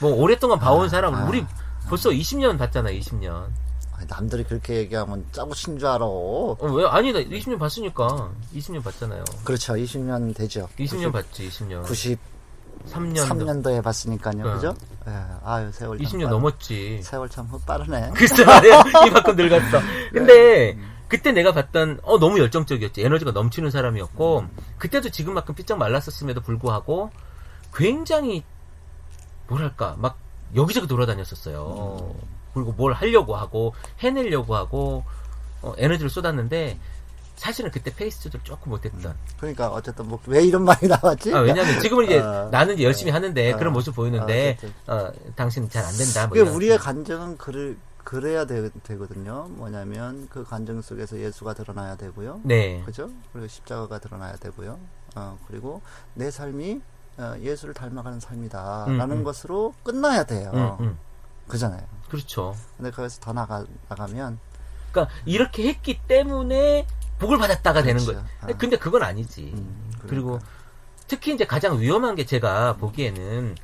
뭐 오랫동안 봐온 사람은 우리 벌써 20년 봤잖아. 20년. 남들이 그렇게 얘기하면 짜고 친 줄 알아. 왜? 아니, 나 20년 봤으니까. 20년 봤잖아요. 그렇죠. 20년 되죠. 20년 봤지, 20년. 93년도에 봤으니까요. 그죠? 아유, 세월 20년 넘었지. 세월 참 빠르네. 글쎄 말이야. 이만큼 늙었어. 근데, 그때 내가 봤던, 너무 열정적이었지. 에너지가 넘치는 사람이었고, 그때도 지금만큼 삐쩍 말랐었음에도 불구하고, 굉장히, 뭐랄까, 막, 여기저기 돌아다녔었어요. 그리고 뭘 하려고 하고 해내려고 하고 에너지를 쏟았는데 사실은 그때 페이스 조절 조금 못했던. 그러니까 어쨌든 뭐 왜 이런 말이 나왔지? 왜냐하면 지금은 이제 나는 이제 열심히 하는데 그런 모습 보이는데 당신은 잘 안 된다. 뭐 우리의 간증은 그래야 되거든요. 뭐냐면 그 간증 속에서 예수가 드러나야 되고요. 네. 그죠? 그리고 십자가가 드러나야 되고요. 그리고 내 삶이 예수를 닮아가는 삶이다라는 것으로 끝나야 돼요. 그잖아요. 그렇죠. 근데 거기서 더 나가면. 그러니까 이렇게 했기 때문에 복을 받았다가 되는 거예요. 근데 그건 아니지. 그리고 특히 이제 가장 위험한 게 제가 보기에는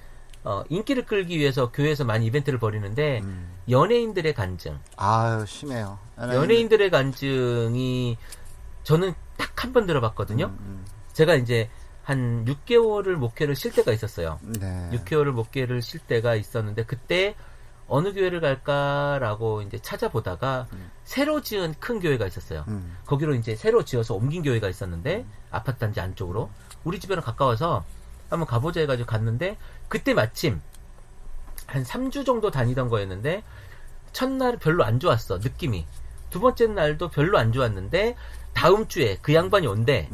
인기를 끌기 위해서 교회에서 많이 이벤트를 벌이는데 연예인들의 간증. 심해요. 연예인들의 간증이 저는 딱 한 번 들어봤거든요. 제가 이제 한 6개월을 목회를 쉴 때가 있었어요. 네. 6개월을 목회를 쉴 때가 있었는데 그때 어느 교회를 갈까라고 이제 찾아보다가 새로 지은 큰 교회가 있었어요. 거기로 이제 새로 지어서 옮긴 교회가 있었는데 아파트 단지 안쪽으로 우리 집에는 가까워서 한번 가보자 해가지고 갔는데 그때 마침 한 3주 정도 다니던 거였는데 첫날 별로 안 좋았어. 느낌이. 두 번째 날도 별로 안 좋았는데 다음 주에 그 양반이 온대.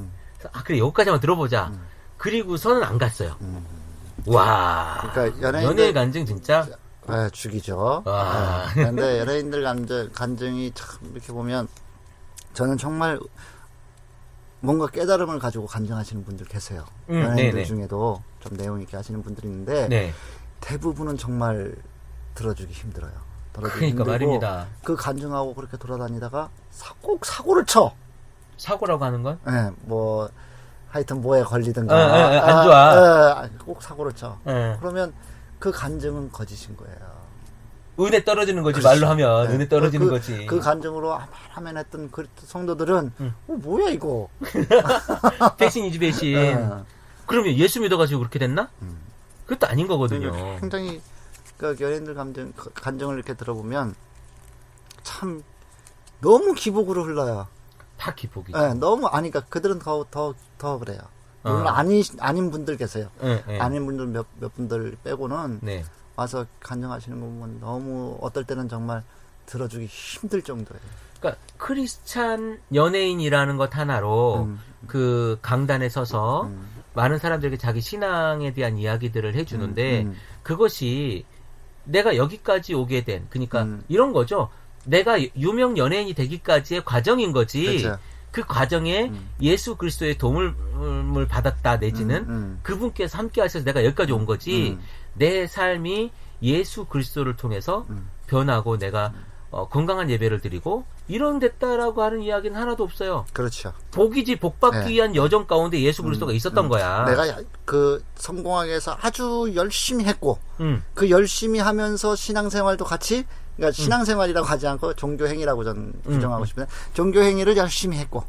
그래 여기까지만 들어보자. 그리고서는 안 갔어요. 와. 그러니까 연예인 간증 진짜. 죽이죠. 근데 연예인들 간증이 참 이렇게 보면 저는 정말 뭔가 깨달음을 가지고 간증하시는 분들 계세요. 연예인들 중에도 좀 내용 있게 하시는 분들이 있는데 대부분은 정말 들어주기 힘들어요. 그러니까 힘들고 말입니다. 그 간증하고 그렇게 돌아다니다가 꼭 사고를 쳐. 사고라고 하는 건? 네, 뭐 하여튼 뭐에 걸리든가 안 좋아. 꼭 사고를 쳐. 그러면 그 간증은 거짓인 거예요. 은혜 떨어지는 거지. 그렇죠. 말로 하면 은혜 떨어지는 거지. 그 간증으로 하면 했던 그 성도들은 뭐야 이거. 배신이지 배신. 그러면 예수 믿어가지고 그렇게 됐나? 그것도 아닌 거거든요. 굉장히 그 연예인들 간증을 이렇게 들어보면 참 너무 기복으로 흘러요. 다 기복이죠. 네, 너무 그러니까 그들은 더 그래요. 물론 아닌 분들 계세요. 아닌 분들 몇 분들 빼고는 와서 간증하시는 거 보면 너무 어떨 때는 정말 들어주기 힘들 정도예요. 그러니까 크리스찬 연예인이라는 것 하나로 그 강단에 서서 많은 사람들에게 자기 신앙에 대한 이야기들을 해주는데 그것이 내가 여기까지 오게 된 그러니까 이런 거죠. 내가 유명 연예인이 되기까지의 과정인 거지. 그렇죠. 그 과정에 예수 그리스도의 도움을 받았다 내지는 그분께서 함께 하셔서 내가 여기까지 온 거지. 내 삶이 예수 그리스도를 통해서 변하고 내가 건강한 예배를 드리고 이런 됐다라고 하는 이야기는 하나도 없어요. 그렇죠. 복이지 복받기 위한 여정 가운데 예수 그리스도가 있었던 거야. 내가 그 성공하기 위해서 아주 열심히 했고 그 열심히 하면서 신앙생활도 같이 그러니까 신앙생활이라고 하지 않고 종교행위라고 저는 규정하고 싶은데 종교행위를 열심히 했고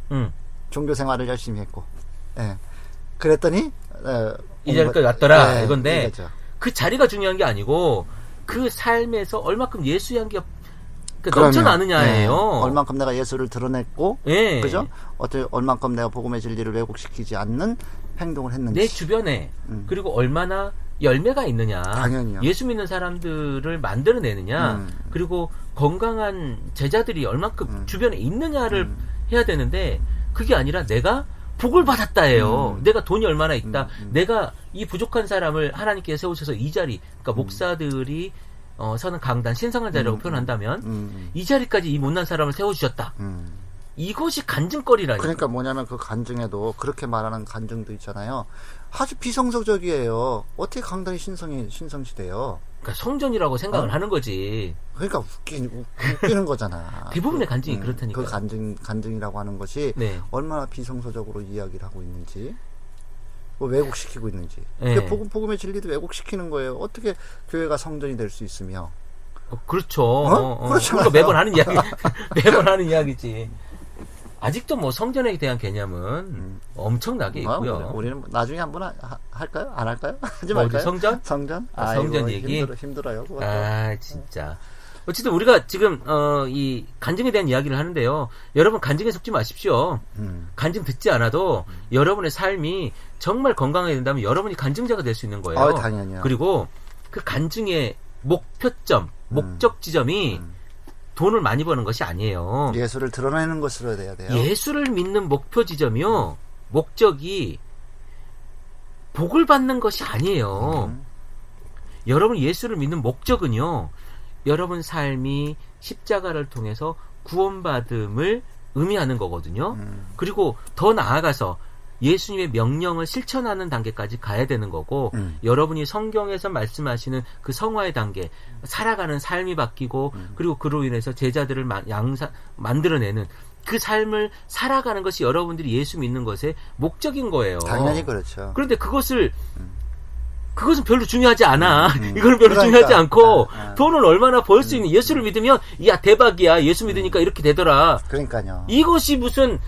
종교생활을 열심히 했고 예. 그랬더니 이 자리까지 왔더라 이건데 그렇죠. 그 자리가 중요한 게 아니고 그 삶에서 얼마큼 예수 향기가 넘쳐나느냐예요. 얼만큼 내가 예수를 드러냈고, 그죠? 얼만큼 내가 복음의 진리를 왜곡시키지 않는 행동을 했는지. 내 주변에 그리고 얼마나 열매가 있느냐. 당연히요. 예수 믿는 사람들을 만들어내느냐. 그리고 건강한 제자들이 얼만큼 주변에 있느냐를 해야 되는데 그게 아니라 내가 복을 받았다예요. 내가 돈이 얼마나 있다. 내가 이 부족한 사람을 하나님께 세우셔서 이 자리, 그러니까 목사들이 서는 강단, 신성한 자리라고 표현한다면 이 자리까지 이 못난 사람을 세워주셨다. 이것이 간증거리라니. 그러니까 뭐냐면 그 간증에도 그렇게 말하는 간증도 있잖아요. 아주 비성서적이에요. 어떻게 강단이 신성시 돼요? 그러니까 성전이라고 생각을 하는 거지. 그러니까 웃기는 거잖아. 대부분의 간증이 그렇다니까. 그 간증이라고 하는 것이 얼마나 비성서적으로 이야기를 하고 있는지. 왜곡시키고 있는지. 복음의 진리도 왜곡시키는 거예요. 어떻게 교회가 성전이 될 수 있으며. 그렇죠. 그렇죠. 그러니까 매번 하는 이야기, 매번 하는 이야기지. 아직도 뭐 성전에 대한 개념은 엄청나게 있고요. 우리는 나중에 한번 할까요? 안 할까요? 하지 말까요? 성전? 성전? 성전 얘기? 힘들어요. 그것도. 진짜. 어쨌든 우리가 지금 이 간증에 대한 이야기를 하는데요. 여러분 간증에 속지 마십시오. 간증 듣지 않아도 여러분의 삶이 정말 건강하게 된다면 여러분이 간증자가 될 수 있는 거예요. 당연히요. 그리고 그 간증의 목표점, 목적 지점이 돈을 많이 버는 것이 아니에요. 예수를 드러내는 것으로 돼야 돼요. 예수를 믿는 목표 지점이요. 목적이 복을 받는 것이 아니에요. 여러분 예수를 믿는 목적은요. 여러분 삶이 십자가를 통해서 구원받음을 의미하는 거거든요. 그리고 더 나아가서 예수님의 명령을 실천하는 단계까지 가야 되는 거고 여러분이 성경에서 말씀하시는 그 성화의 단계, 살아가는 삶이 바뀌고 그리고 그로 인해서 제자들을 만들어내는 그 삶을 살아가는 것이 여러분들이 예수 믿는 것의 목적인 거예요. 당연히 그렇죠. 그런데 그것은 별로 중요하지 않아. 이거는 별로 중요하지 않고 돈을 얼마나 벌 수 있는 예수를 믿으면 야 대박이야. 예수 믿으니까 이렇게 되더라. 그러니까요. 이것이 무슨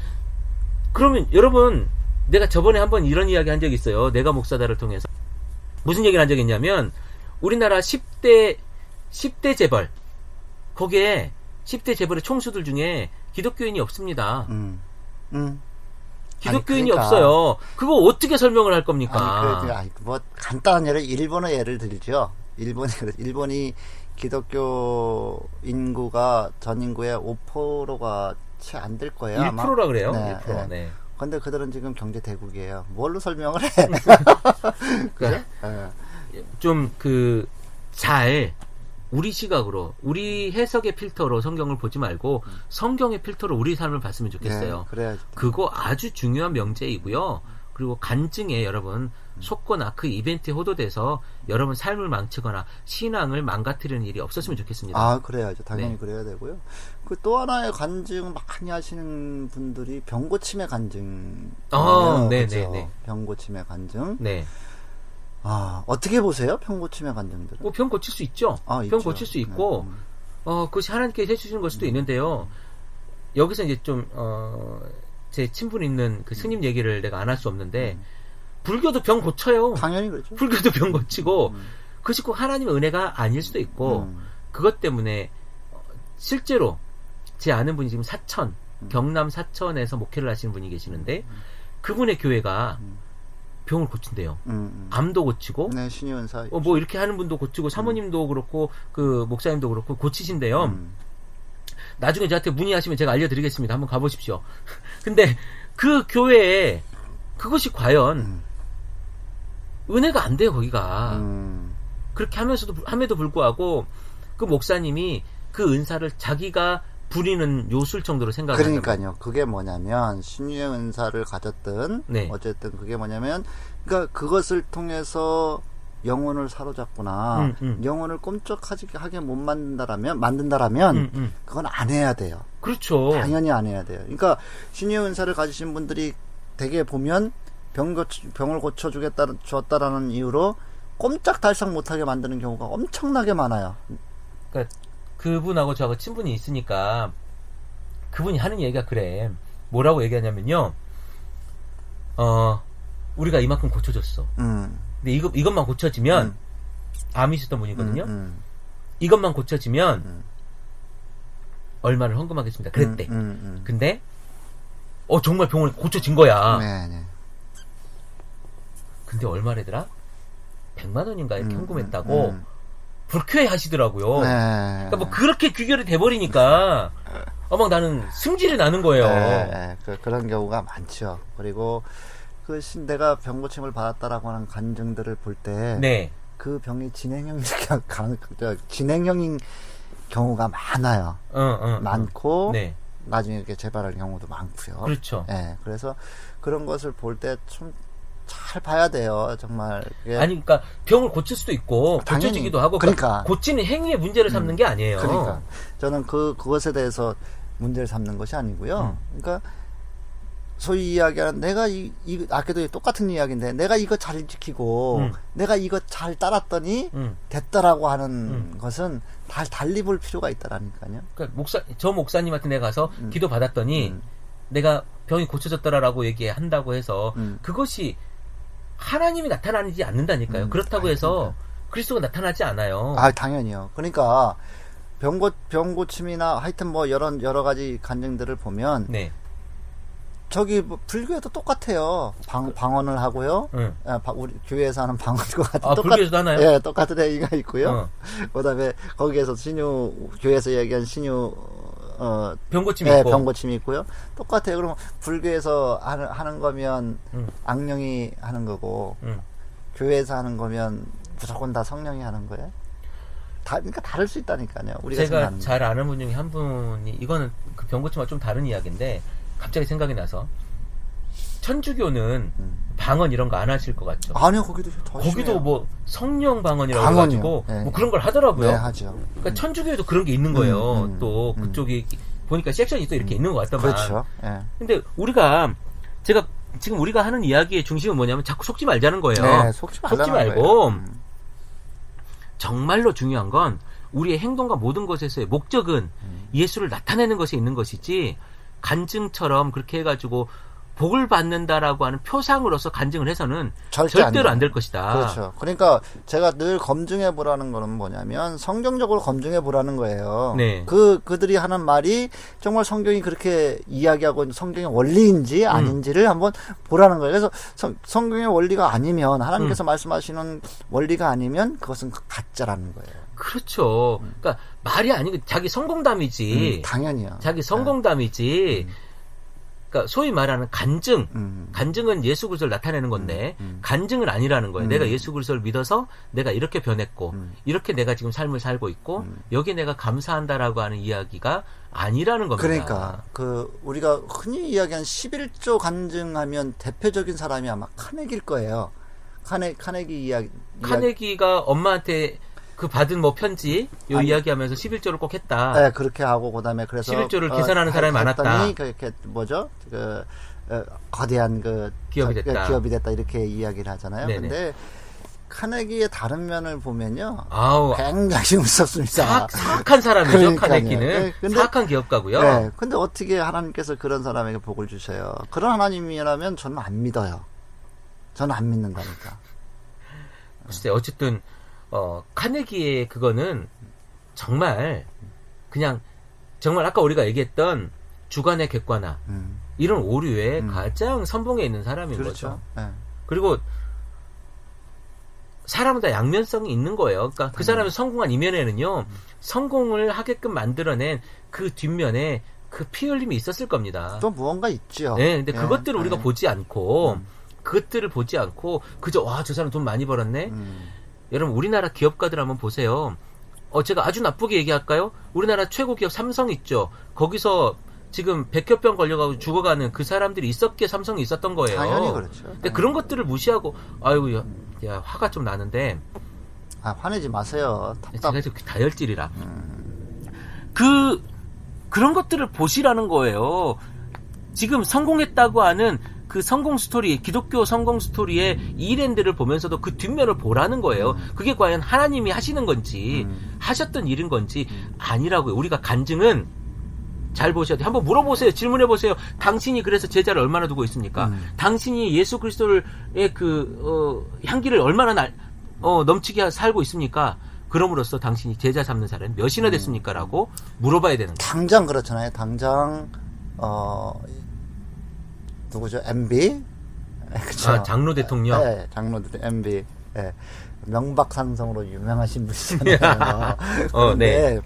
그러면 여러분 내가 저번에 한번 이런 이야기 한 적이 있어요. 내가 목사다를 통해서 무슨 얘기를 한 적이 있냐면 우리나라 10대 재벌 거기에 10대 재벌의 총수들 중에 기독교인이 없습니다. 기독교인이 그러니까. 없어요. 그거 어떻게 설명을 할 겁니까? 뭐 간단한 일본의 예를 들죠. 일본이 기독교 인구가 전 인구의 5%가 채 안 될 거예요. 1%라 그래요? 네, 1%. 네. 근데 그들은 지금 경제 대국이에요. 뭘로 설명을 해? 그러니까 좀 우리 시각으로 우리 해석의 필터로 성경을 보지 말고 성경의 필터로 우리 삶을 봤으면 좋겠어요. 그래야지. 그거 아주 중요한 명제이고요. 그리고 간증에 여러분 속거나 그 이벤트에 호도돼서 여러분 삶을 망치거나 신앙을 망가뜨리는 일이 없었으면 좋겠습니다. 그래야죠. 당연히 그래야 되고요. 그 또 하나의 간증 많이 하시는 분들이 병고침의 간증. 네네네. 병고침의 간증. 네. 어떻게 보세요? 병고침의 간증들은? 병 고칠 수 있죠. 병 고칠 수 있고, 그것이 하나님께서 해주시는 걸 수도 있는데요. 여기서 이제 좀, 제 친분 있는 그 스님 얘기를 내가 안 할 수 없는데, 불교도 병 고쳐요. 당연히 그렇죠. 불교도 병 고치고, 그것이 꼭 하나님의 은혜가 아닐 수도 있고, 그것 때문에, 실제로, 제 아는 분이 지금 경남 사천에서 목회를 하시는 분이 계시는데, 그분의 교회가, 병을 고친대요. 암도 고치고, 네, 신의원사. 뭐 이렇게 하는 분도 고치고, 사모님도 그렇고, 그 목사님도 그렇고 고치신대요. 나중에 저한테 문의하시면 제가 알려드리겠습니다. 한번 가보십시오. 근데 그 교회에 그것이 과연 은혜가 안 돼요, 거기가. 그렇게 함에도 불구하고 그 목사님이 그 은사를 자기가 부리는 요술 정도로 생각하는 그러니까요. 그게 뭐냐면 신유의 은사를 가졌든 어쨌든 그게 뭐냐면 그러니까 그것을 통해서 영혼을 사로잡거나 영혼을 꼼짝하게 못 만든다라면 그건 안 해야 돼요. 그렇죠. 당연히 안 해야 돼요. 그러니까 신유의 은사를 가지신 분들이 되게 보면 병을 고쳐주었다라는 이유로 꼼짝달싹 못하게 만드는 경우가 엄청나게 많아요. 그러니까 그분하고 저하고 친분이 있으니까 그분이 하는 얘기가 그래. 뭐라고 얘기하냐면요. 우리가 이만큼 고쳐줬어. 근데 이것만 고쳐지면 암이 있었던 분이거든요. 이것만 고쳐지면 얼마를 헌금하겠습니다. 그랬대. 근데 정말 병원이 고쳐진 거야. 네. 근데 얼마래더라? 100만 원인가 이렇게 헌금했다고 불쾌해 하시더라고요. 네. 그러니까 뭐 그렇게 귀결이 돼버리니까 막 나는 승질이 나는 거예요. 네. 그런 경우가 많죠. 그리고 내가 병 고침을 받았다라고 하는 간증들을 볼 때 네. 그 병이 진행형인 경우가 많아요. 많고 네. 나중에 이렇게 재발할 경우도 많고요. 그렇죠. 네, 그래서 그런 것을 볼 때 좀 잘 봐야 돼요. 정말. 아니 그러니까 병을 고칠 수도 있고 당연히, 고쳐지기도 하고 그러니까 고치는 행위의 문제를 삼는 게 아니에요. 그러니까 저는 그것에 대해서 문제를 삼는 것이 아니고요. 그러니까 소위 이야기하는 내가 아까도 똑같은 이야기인데 내가 이거 잘 지키고 내가 이거 잘 따랐더니 됐다라고 하는 것은 달리 볼 필요가 있다라니까요. 그러니까 저 목사님한테 내가 가서 기도 받았더니 내가 병이 고쳐졌더라라고 얘기한다고 해서 그것이 하나님이 나타나지 않는다니까요. 그렇다고 해서 그리스도가 나타나지 않아요. 당연히요. 그러니까 병 고침이나 하여튼 뭐 여러 가지 간증들을 보면 네. 저기 뭐 불교에도 똑같아요. 방언을 하고요. 우리 교회에서 하는 방언과 같은 불교에서도 하나요? 예, 똑같은 얘기가 있고요. 그다음에 거기에서 교회에서 얘기한 병고침이 네, 있고. 병고침이 있고요. 똑같아요. 그러면 불교에서 하는 거면 악령이 하는 거고 교회에서 하는 거면 무조건 다 성령이 하는 거예요. 그러니까 다를 수 있다니까요. 우리가 제가 잘 아는 분 중에 한 분이 이거는 그 병고침과 좀 다른 이야기인데 갑자기 생각이 나서 천주교는 방언 이런 거 안 하실 것 같죠? 아니요, 거기도 뭐 성령 방언이라고 해가지고 네. 뭐 그런 걸 하더라고요. 네, 하죠. 그러니까 천주교에도 그런 게 있는 거예요. 또 그쪽이 보니까 섹션이 또 이렇게 있는 것 같더만. 그렇죠. 네. 근데 지금 우리가 하는 이야기의 중심은 뭐냐면 자꾸 속지 말자는 거예요. 네, 속지 말고 정말로 중요한 건 우리의 행동과 모든 것에서의 목적은 예수를 나타내는 것에 있는 것이지 간증처럼 그렇게 해가지고 복을 받는다라고 하는 표상으로서 간증을 해서는 절대로 안 될 것이다. 그렇죠. 그러니까 제가 늘 검증해 보라는 거는 뭐냐면 성경적으로 검증해 보라는 거예요. 네. 그들이 하는 말이 정말 성경이 그렇게 이야기하고 성경의 원리인지 아닌지를 한번 보라는 거예요. 그래서 성경의 원리가 아니면 하나님께서 말씀하시는 원리가 아니면 그것은 가짜라는 거예요. 그렇죠. 그러니까 말이 아니고 자기 성공담이지. 당연히요. 자기 성공담이지. 그러니까 소위 말하는 간증. 간증은 예수 그리스도를 나타내는 건데 간증은 아니라는 거예요. 내가 예수 그리스도를 믿어서 내가 이렇게 변했고 이렇게 내가 지금 삶을 살고 있고 여기에 내가 감사한다라고 하는 이야기가 아니라는 겁니다. 그러니까 우리가 흔히 이야기하는 11조 간증하면 대표적인 사람이 아마 카네기일 거예요. 카네기가 엄마한테 그 받은 뭐 편지 이야기하면서 11조를 꼭 했다. 네, 그렇게 하고 그다음에 그래서 11조를 계산하는 사람이 많았다. 그렇게 뭐죠? 거대한 기업이 됐다 이렇게 이야기를 하잖아요. 네네. 근데 카네기의 다른 면을 보면요. 아우, 굉장히 무섭습니다. 사악한 사람이죠. 그러니까요. 카네기는. 네, 사악한 기업가고요. 네, 근데 어떻게 하나님께서 그런 사람에게 복을 주셔요? 그런 하나님이라면 저는 안 믿어요. 저는 안 믿는다니까. 글쎄, 어쨌든 카네기의 그거는 정말 그냥 정말 아까 우리가 얘기했던 주관의 객관화 이런 오류에 가장 선봉에 있는 사람인 그렇죠. 거죠. 네. 그리고 사람은 다 양면성이 있는 거예요. 그러니까 그 사람이 성공한 이면에는요, 성공을 하게끔 만들어낸 그 뒷면에 그 피 흘림이 있었을 겁니다. 또 무언가 있죠. 네, 근데 그것들을 우리가 보지 않고, 그것들을 보지 않고, 그저, 저 사람 돈 많이 벌었네? 여러분, 우리나라 기업가들 한번 보세요. 제가 아주 나쁘게 얘기할까요? 우리나라 최고 기업 삼성 있죠? 거기서 지금 백혈병 걸려가지고 죽어가는 그 사람들이 있었기에 삼성이 있었던 거예요. 당연히 그렇죠. 근데 그런 것들을 무시하고, 아유, 야, 화가 좀 나는데, 화내지 마세요. 제가 좀 다혈질이라. 그런 것들을 보시라는 거예요. 지금 성공했다고 하는 그 성공 스토리, 기독교 성공 스토리의 이랜드를 보면서도 그 뒷면을 보라는 거예요. 그게 과연 하나님이 하시는 건지, 하셨던 일인 건지 아니라고요. 우리가 간증은 잘 보셔야 돼요. 한번 물어보세요. 질문해보세요. 당신이 그래서 제자를 얼마나 두고 있습니까? 당신이 예수 그리스도의 향기를 얼마나 넘치게 살고 있습니까? 그럼으로써 당신이 제자 삼는 사람이 몇이나 됐습니까? 라고 물어봐야 되는 거예요. 당장 그렇잖아요. 당장 누구죠? MB? 그쵸? 장로 대통령? 네, 장로 대통령 MB. 네. 명박상성으로 유명하신 분이잖아요. 네.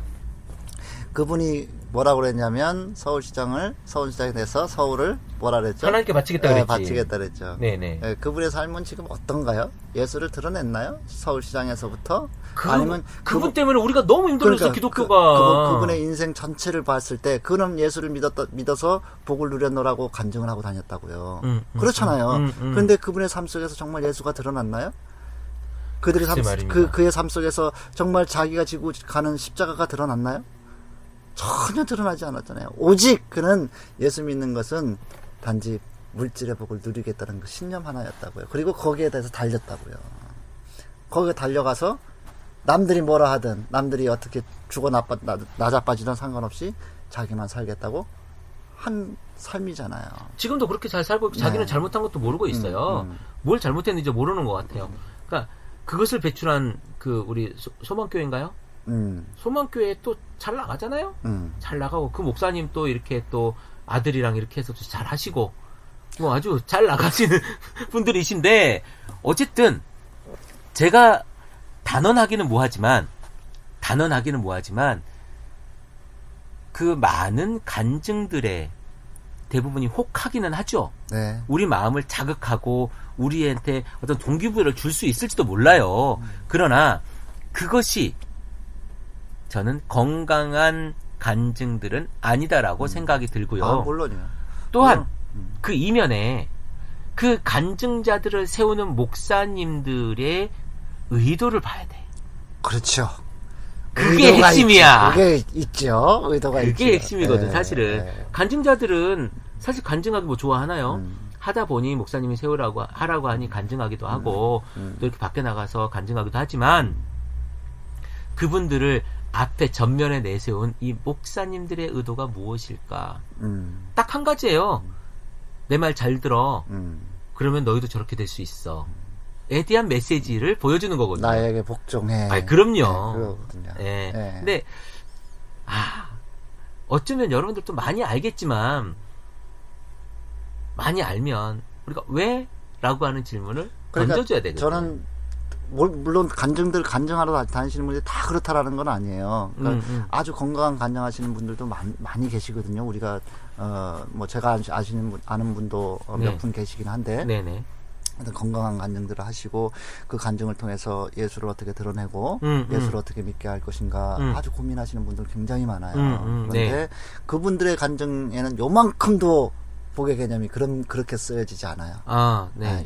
그분이 뭐라고 그랬냐면 서울시장에 대해서 서울을 뭐라 그랬죠? 하나님께 바치겠다 그랬지. 바치겠다 그랬죠. 네네. 네, 그분의 삶은 지금 어떤가요? 예수를 드러냈나요? 서울시장에서부터? 아니면 그분 때문에 우리가 너무 힘들었어. 그러니까 기독교가. 그분의 인생 전체를 봤을 때 그는 예수를 믿어서 복을 누렸노라고 간증을 하고 다녔다고요. 그렇잖아요. 그런데 그분의 삶 속에서 정말 예수가 드러났나요? 그의 삶 속에서 정말 자기가 지고 가는 십자가가 드러났나요? 전혀 드러나지 않았잖아요. 오직 그는 예수 믿는 것은 단지 물질의 복을 누리겠다는 그 신념 하나였다고요. 그리고 거기에 대해서 달렸다고요. 거기에 달려가서 남들이 뭐라 하든 남들이 어떻게 죽어 나자빠지든 상관없이 자기만 살겠다고 한 삶이잖아요. 지금도 그렇게 잘 살고 자기는 잘못한 것도 모르고 있어요. 뭘 잘못했는지 모르는 것 같아요. 그러니까 그것을 배출한 우리 소망교회인가요? 소망교회 또 잘 나가잖아요. 잘 나가고 그 목사님 또 이렇게 또 아들이랑 이렇게 해서 잘 하시고 뭐 아주 잘 나가시는 분들이신데 어쨌든 제가 단언하기는 뭐하지만 그 많은 간증들의 대부분이 혹하기는 하죠. 네. 우리 마음을 자극하고 우리한테 어떤 동기부여를 줄 수 있을지도 몰라요. 그러나 그것이 저는 건강한 간증들은 아니다라고 생각이 들고요. 물론이요. 또한 그 이면에 그 간증자들을 세우는 목사님들의 의도를 봐야 돼. 그렇죠. 그게 핵심이야. 그게 있죠. 의도가 있죠. 그게 핵심이거든, 사실은. 간증자들은 사실 간증하기 뭐 좋아하나요? 하다 보니 목사님이 하라고 하니 간증하기도 하고 또 이렇게 밖에 나가서 간증하기도 하지만 그분들을 앞에 전면에 내세운 이 목사님들의 의도가 무엇일까? 딱 한 가지예요. 내 말 잘 들어. 그러면 너희도 저렇게 될 수 있어. 에 대한 메시지를 보여주는 거거든요. 나에게 복종해. 그럼요. 그렇군요. 네. 근데 어쩌면 여러분들도 많이 알겠지만 많이 알면 우리가 왜? 라고 하는 질문을 던져줘야 되거든요. 저는 물론 간증하러 다니시는 분들이 다 그렇다라는 건 아니에요. 그러니까 아주 건강한 간증하시는 분들도 많이 계시거든요. 우리가 뭐 제가 아는 분도 몇 분 계시긴 한데 네네. 건강한 간증들을 하시고 그 간증을 통해서 예수를 어떻게 드러내고 예수를 어떻게 믿게 할 것인가 아주 고민하시는 분들 굉장히 많아요. 그런데 그분들의 간증에는 요만큼도 복의 개념이 그렇게 쓰여지지 않아요.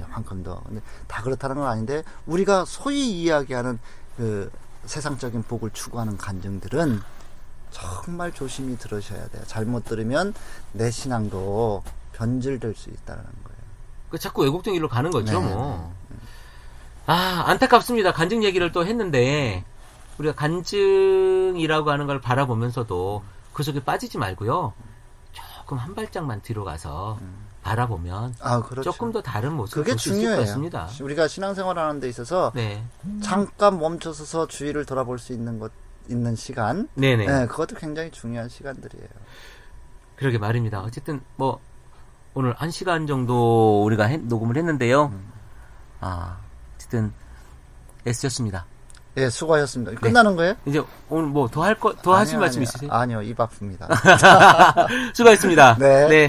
요만큼도. 근데 다 그렇다는 건 아닌데 우리가 소위 이야기하는 그 세상적인 복을 추구하는 간증들은 정말 조심히 들으셔야 돼요. 잘못 들으면 내 신앙도 변질될 수 있다는 거예요. 자꾸 왜곡된 길로 가는 거죠, 뭐. 안타깝습니다. 간증 얘기를 또 했는데 우리가 간증이라고 하는 걸 바라보면서도 그 속에 빠지지 말고요. 조금 한 발짝만 뒤로 가서 바라보면 그렇죠. 조금 더 다른 모습을 그게 볼 수 있을 것 중요해요. 같습니다. 우리가 신앙생활 하는 데 있어서 잠깐 멈춰서서 주위를 돌아볼 수 있는 시간, 그것도 굉장히 중요한 시간들이에요. 그러게 말입니다. 어쨌든 뭐 오늘 1시간 정도 우리가 녹음을 했는데요. 어쨌든 애쓰셨습니다. 예, 수고하셨습니다. 끝나는 거예요? 이제 오늘 뭐 더 하실 말씀 있으세요? 아니요, 입 아픕니다. 수고하셨습니다. 네.